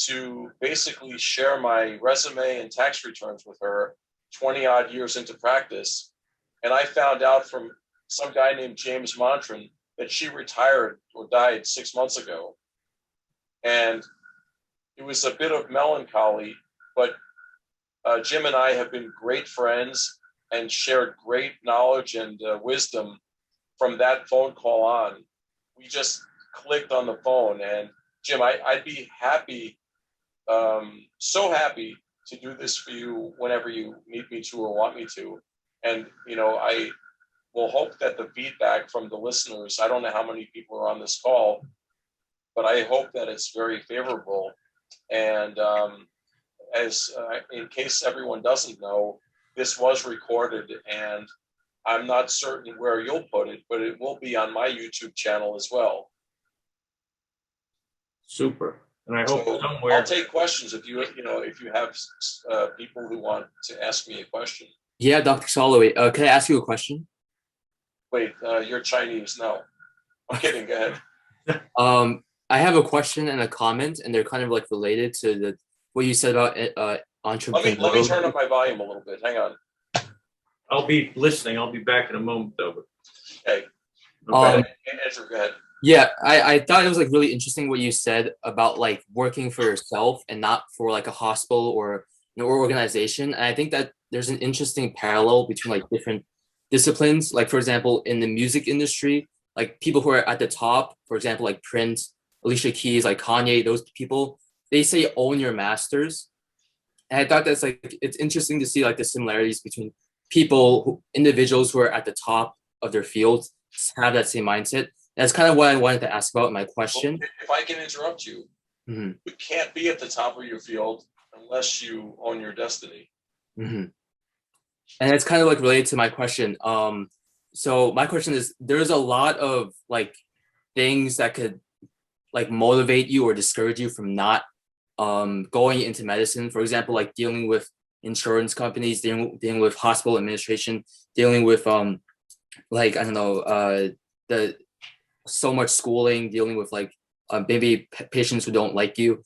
to basically share my resume and tax returns with her 20 odd years into practice. And I found out from some guy named James Montran that she retired or died 6 months ago. And it was a bit of melancholy, but Jim and I have been great friends and shared great knowledge and wisdom from that phone call on. We just clicked on the phone, and Jim, I'd be happy, so happy to do this for you whenever you need me to or want me to. And, I will hope that the feedback from the listeners, I don't know how many people are on this call, but I hope that it's very favorable. And in case everyone doesn't know, this was recorded, and I'm not certain where you'll put it, but it will be on my YouTube channel as well. Super. And I hope somewhere I'll take questions if you have people who want to ask me a question. Yeah, Dr. Soloway, can I ask you a question? Wait, you're Chinese? No, I'm kidding. Go ahead. I have a question and a comment, and they're kind of like related to what you said about entrepreneurial. Let me turn up my volume a little bit. Hang on. I'll be listening. I'll be back in a moment, though. Okay. Andrew, go ahead. Yeah, I thought it was like really interesting what you said about like working for yourself and not for like a hospital or or organization. And I think that there's an interesting parallel between like different disciplines. Like for example, in the music industry, like people who are at the top, for example, like Prince, Alicia Keys, like Kanye, those people, they say own your masters. And I thought that's like, it's interesting to see like the similarities between individuals who are at the top of their fields have that same mindset. That's kind of what I wanted to ask about in my question. Well, if I can interrupt you, you can't be at the top of your field unless you own your destiny. And it's kind of like related to my question. So my question is, there's a lot of like things that could like motivate you or discourage you from not going into medicine, for example, like dealing with insurance companies, dealing with hospital administration, dealing with like I don't know the so much schooling, dealing with like maybe patients who don't like you.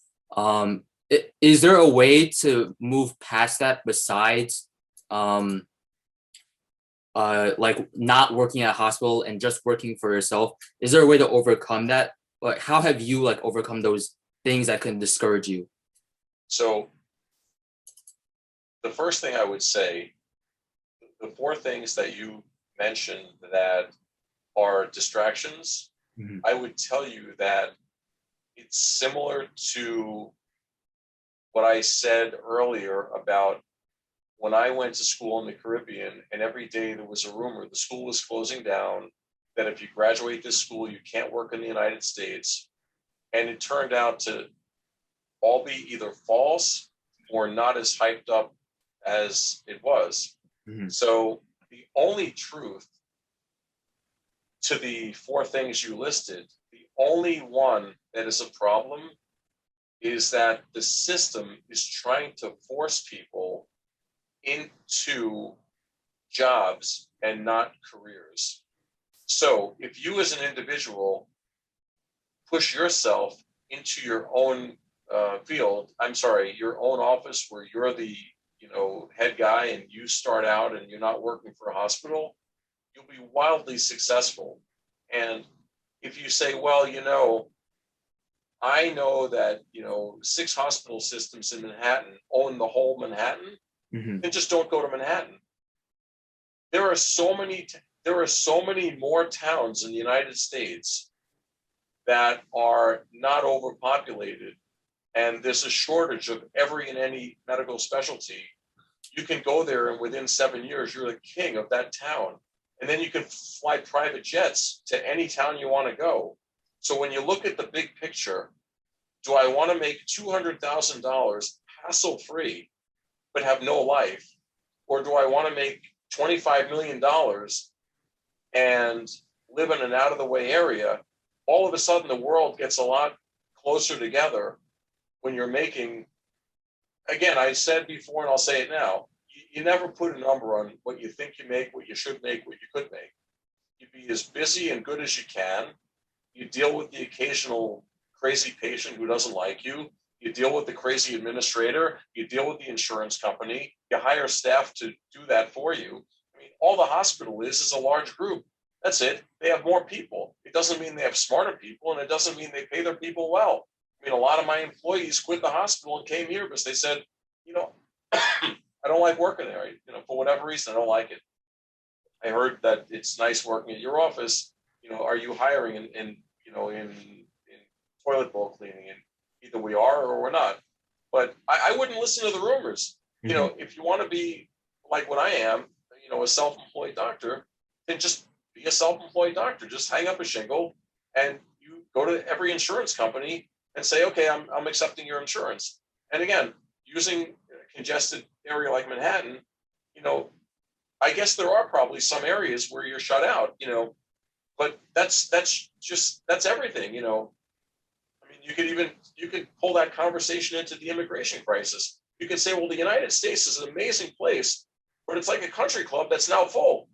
Is there a way to move past that besides like not working at a hospital and just working for yourself? Is there a way to overcome that? Like, how have you like overcome those things that can discourage you? So the first thing I would say, the four things that you mentioned that are distractions, I would tell you that it's similar to what I said earlier about when I went to school in the Caribbean, and every day there was a rumor the school was closing down, that if you graduate this school, you can't work in the United States. And it turned out to all be either false or not as hyped up as it was. So the only truth to the four things you listed, the only one that is a problem is that the system is trying to force people into jobs and not careers. So if you as an individual push yourself into your own field, your own office where you're the head guy and you start out and you're not working for a hospital, you'll be wildly successful. And if you say, well, I know that 6 hospital systems in Manhattan own the whole Manhattan, then just don't go to Manhattan. There are so many more towns in the United States that are not overpopulated, and there's a shortage of every and any medical specialty. You can go there, and within 7 years, you're the king of that town. And then you can fly private jets to any town you want to go. So when you look at the big picture, do I want to make $200,000 hassle-free but have no life? Or do I want to make $25 million and live in an out-of-the-way area? All of a sudden, the world gets a lot closer together when you're making, again, I said before and I'll say it now, you never put a number on what you think you make, what you should make, what you could make. You be as busy and good as you can. You deal with the occasional crazy patient who doesn't like you. You deal with the crazy administrator. You deal with the insurance company. You hire staff to do that for you. I mean, all the hospital is a large group. That's it. They have more people. It doesn't mean they have smarter people, and it doesn't mean they pay their people well. I mean, a lot of my employees quit the hospital and came here because they said, I don't like working there. For whatever reason, I don't like it. I heard that it's nice working at your office. Are you hiring in toilet bowl cleaning? And either we are or we're not. But I wouldn't listen to the rumors. If you want to be like what I am, a self-employed doctor, then just be a self-employed doctor. Just hang up a shingle and you go to every insurance company and say, okay, I'm accepting your insurance. And again, using a congested area like Manhattan, I guess there are probably some areas where you're shut out, but that's everything, I mean, you could pull that conversation into the immigration crisis. You could say, well, the United States is an amazing place, but it's like a country club that's now full.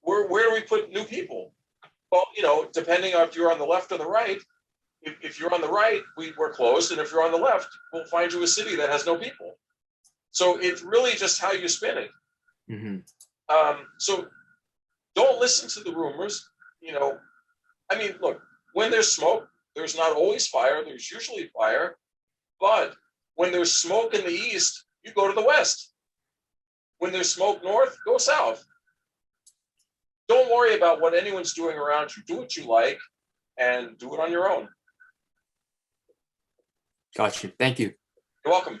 Where do we put new people? Well, depending on if you're on the left or the right, if you're on the right, we're closed. And if you're on the left, we'll find you a city that has no people. So it's really just how you spin it. So don't listen to the rumors. I mean, look, when there's smoke, there's not always fire. There's usually fire. But when there's smoke in the east, you go to the west. When there's smoke north, go south. Don't worry about what anyone's doing around you. Do what you like and do it on your own. Got you. Thank you. You're welcome.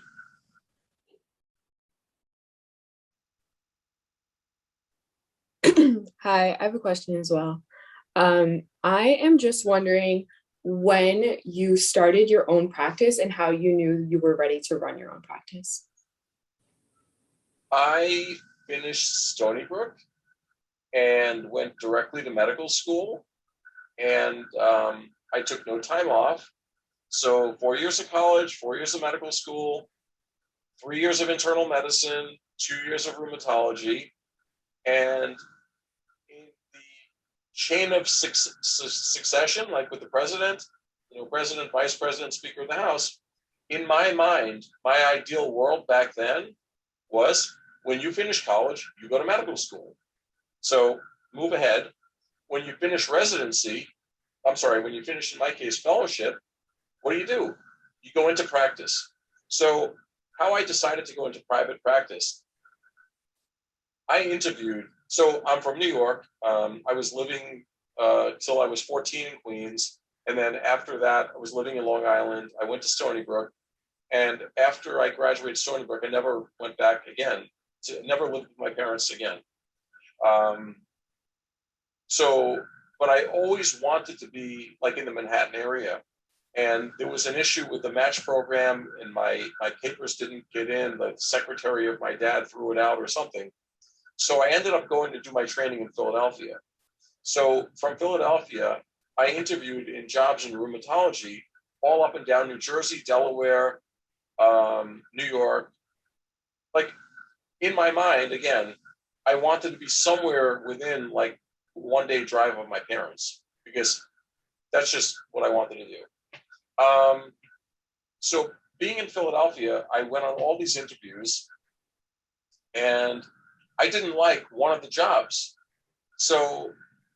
Hi, I have a question as well. I am just wondering when you started your own practice and how you knew you were ready to run your own practice. I finished Stony Brook and went directly to medical school, and I took no time off. So 4 years of college, 4 years of medical school, 3 years of internal medicine, 2 years of rheumatology, and in the chain of succession, like with the president, president, vice president, speaker of the House, in my mind, my ideal world back then was when you finish college, you go to medical school. So move ahead. When you finish residency, when you finish, in my case, fellowship, what do? You go into practice. So how I decided to go into private practice, I interviewed. So I'm from New York. I was living till I was 14 in Queens. And then after that, I was living in Long Island. I went to Stony Brook. And after I graduated Stony Brook, I never went back again. Never lived with my parents again. But I always wanted to be like in the Manhattan area. And there was an issue with the match program, and my papers didn't get in. The secretary of my dad threw it out or something. So I ended up going to do my training in Philadelphia. So from Philadelphia, I interviewed in jobs in rheumatology all up and down New Jersey, Delaware, New York. Like in my mind, again, I wanted to be somewhere within like 1 day drive of my parents, because that's just what I wanted to do. So being in Philadelphia, I went on all these interviews, and I didn't like one of the jobs. So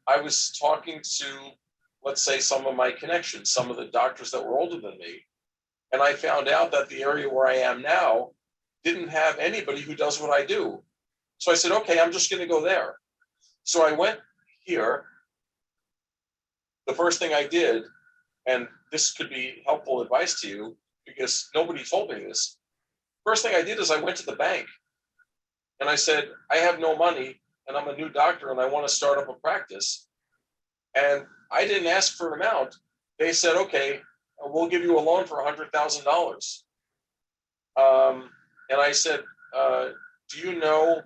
I was talking to, let's say, some of my connections, some of the doctors that were older than me. And I found out that the area where I am now didn't have anybody who does what I do. So I said, okay, I'm just going to go there. So I went here. The first thing I did, and this could be helpful advice to you because nobody told me this. First thing I did is I went to the bank and I said, I have no money and I'm a new doctor and I want to start up a practice. And I didn't ask for an amount. They said, okay, we'll give you a loan for $100,000. And I said, do you know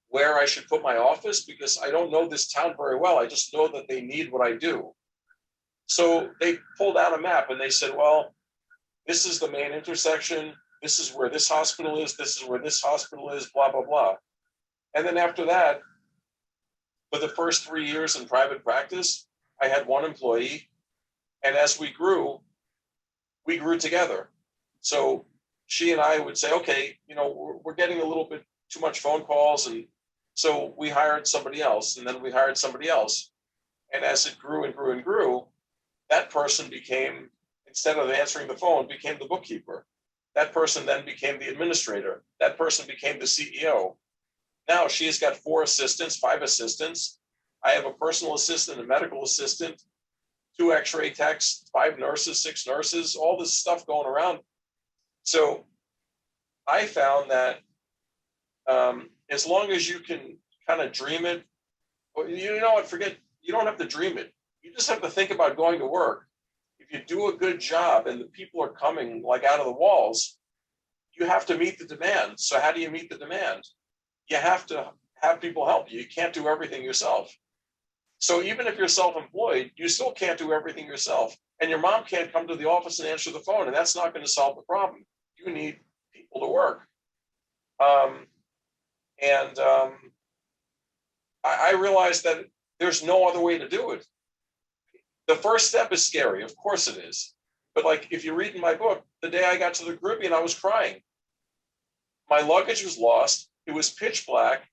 where I should put my office? Because I don't know this town very well. I just know that they need what I do. So they pulled out a map and they said, well, this is the main intersection. This is where this hospital is. This is where this hospital is, blah, blah, blah. And then after that, for the first 3 years in private practice, I had one employee. And as we grew together. So she and I would say, okay, we're getting a little bit too much phone calls. And so we hired somebody else, and then we hired somebody else. And as it grew and grew and grew, that person became, instead of answering the phone, became the bookkeeper. That person then became the administrator. That person became the CEO. Now she has got 4 assistants, 5 assistants. I have a personal assistant, a medical assistant, 2 x-ray techs, 5 nurses, 6 nurses, all this stuff going around. So I found that as long as you can kind of dream it, you don't have to dream it. You just have to think about going to work. If you do a good job and the people are coming like out of the walls, you have to meet the demand. So how do you meet the demand? You have to have people help you. You can't do everything yourself. So even if you're self-employed, you still can't do everything yourself. And your mom can't come to the office and answer the phone, and that's not going to solve the problem. You need people to work. I realized that there's no other way to do it. The first step is scary. Of course it is. But like, if you read in my book, the day I got to the Caribbean, I was crying. My luggage was lost. It was pitch black.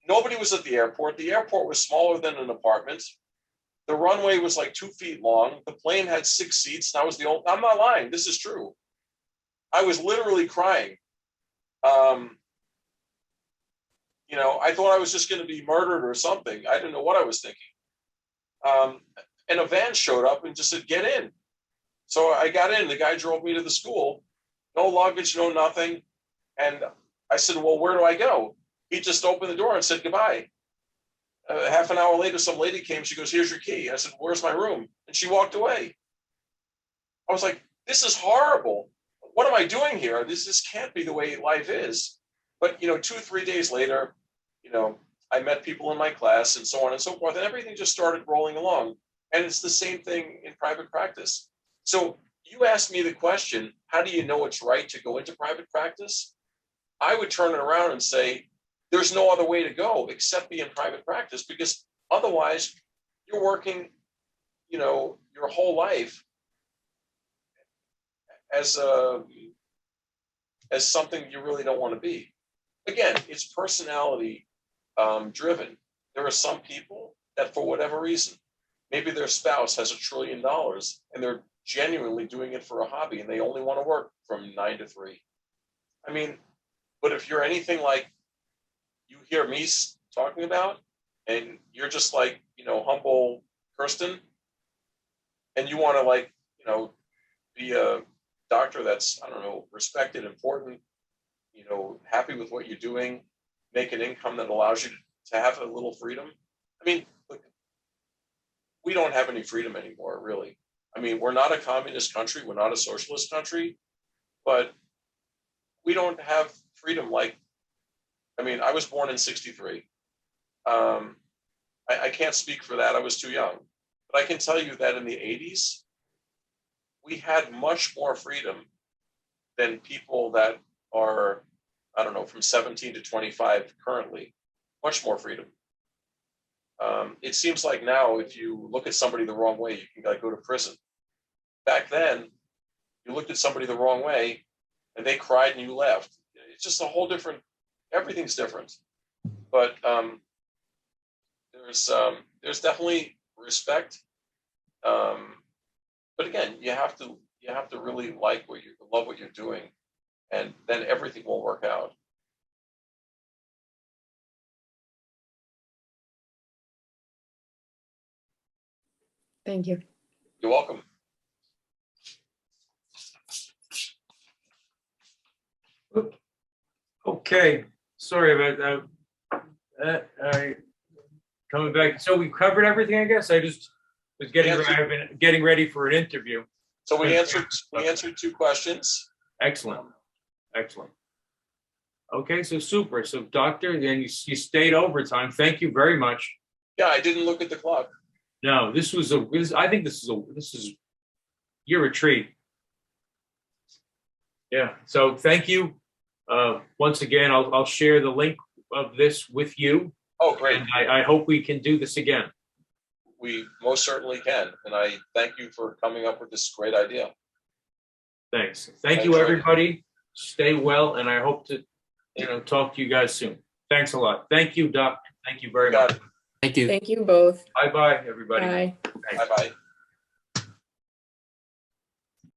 Nobody was at the airport. The airport was smaller than an apartment. The runway was like 2 feet long. The plane had 6 seats. And I was the only, I'm not lying. This is true. I was literally crying. I thought I was just going to be murdered or something. I didn't know what I was thinking. And a van showed up and just said, get in. So I got in. The guy drove me to the school. No luggage, no nothing. And I said, well, where do I go? He just opened the door and said goodbye. Half an hour later, some lady came. She goes, here's your key. I said, where's my room? And she walked away. I was like, this is horrible. What am I doing here? This can't be the way life is. But, 2-3 days later, I met people in my class and so on and so forth. And everything just started rolling along. And it's the same thing in private practice. So you asked me the question, how do you know it's right to go into private practice? I would turn it around and say, there's no other way to go except be in private practice, because otherwise you're working, your whole life as something you really don't want to be. Again, it's personality driven. There are some people that, for whatever reason, maybe their spouse has $1 trillion and they're genuinely doing it for a hobby and they only want to work from 9 to 3. I mean, but if you're anything like you hear me talking about, and you're just like, humble Kirsten, and you want to be a doctor that's, I don't know, respected, important, happy with what you're doing, make an income that allows you to have a little freedom. I mean, look, we don't have any freedom anymore, really. I mean, we're not a communist country, we're not a socialist country, but we don't have freedom I was born in 63. I can't speak for that, I was too young. But I can tell you that in the 80s, we had much more freedom than people that are, I don't know, from 17 to 25 currently. Much more freedom. It seems like now, if you look at somebody the wrong way, you can go to prison. Back then, you looked at somebody the wrong way, and they cried and you left. It's just a whole different. Everything's different. But there's definitely respect. But again, you have to really love what you're doing, and then everything will work out. Thank you. You're welcome. Okay, sorry about that. Coming back. So we covered everything, I guess. I just was getting ready for an interview. So we answered 2 questions. Excellent. Okay, so super. So doctor, then you stayed overtime. Thank you very much. Yeah, I didn't look at the clock. No, I think this is your retreat. Yeah. So thank you. Once again, I'll share the link of this with you. Oh, great. And I hope we can do this again. We most certainly can. And I thank you for coming up with this great idea. Thanks. Thank you, everybody. Stay well, and I hope to, talk to you guys soon. Thanks a lot. Thank you, Doc. Thank you very much. Thank you. Thank you both. Bye-bye, everybody. Bye. Bye-bye.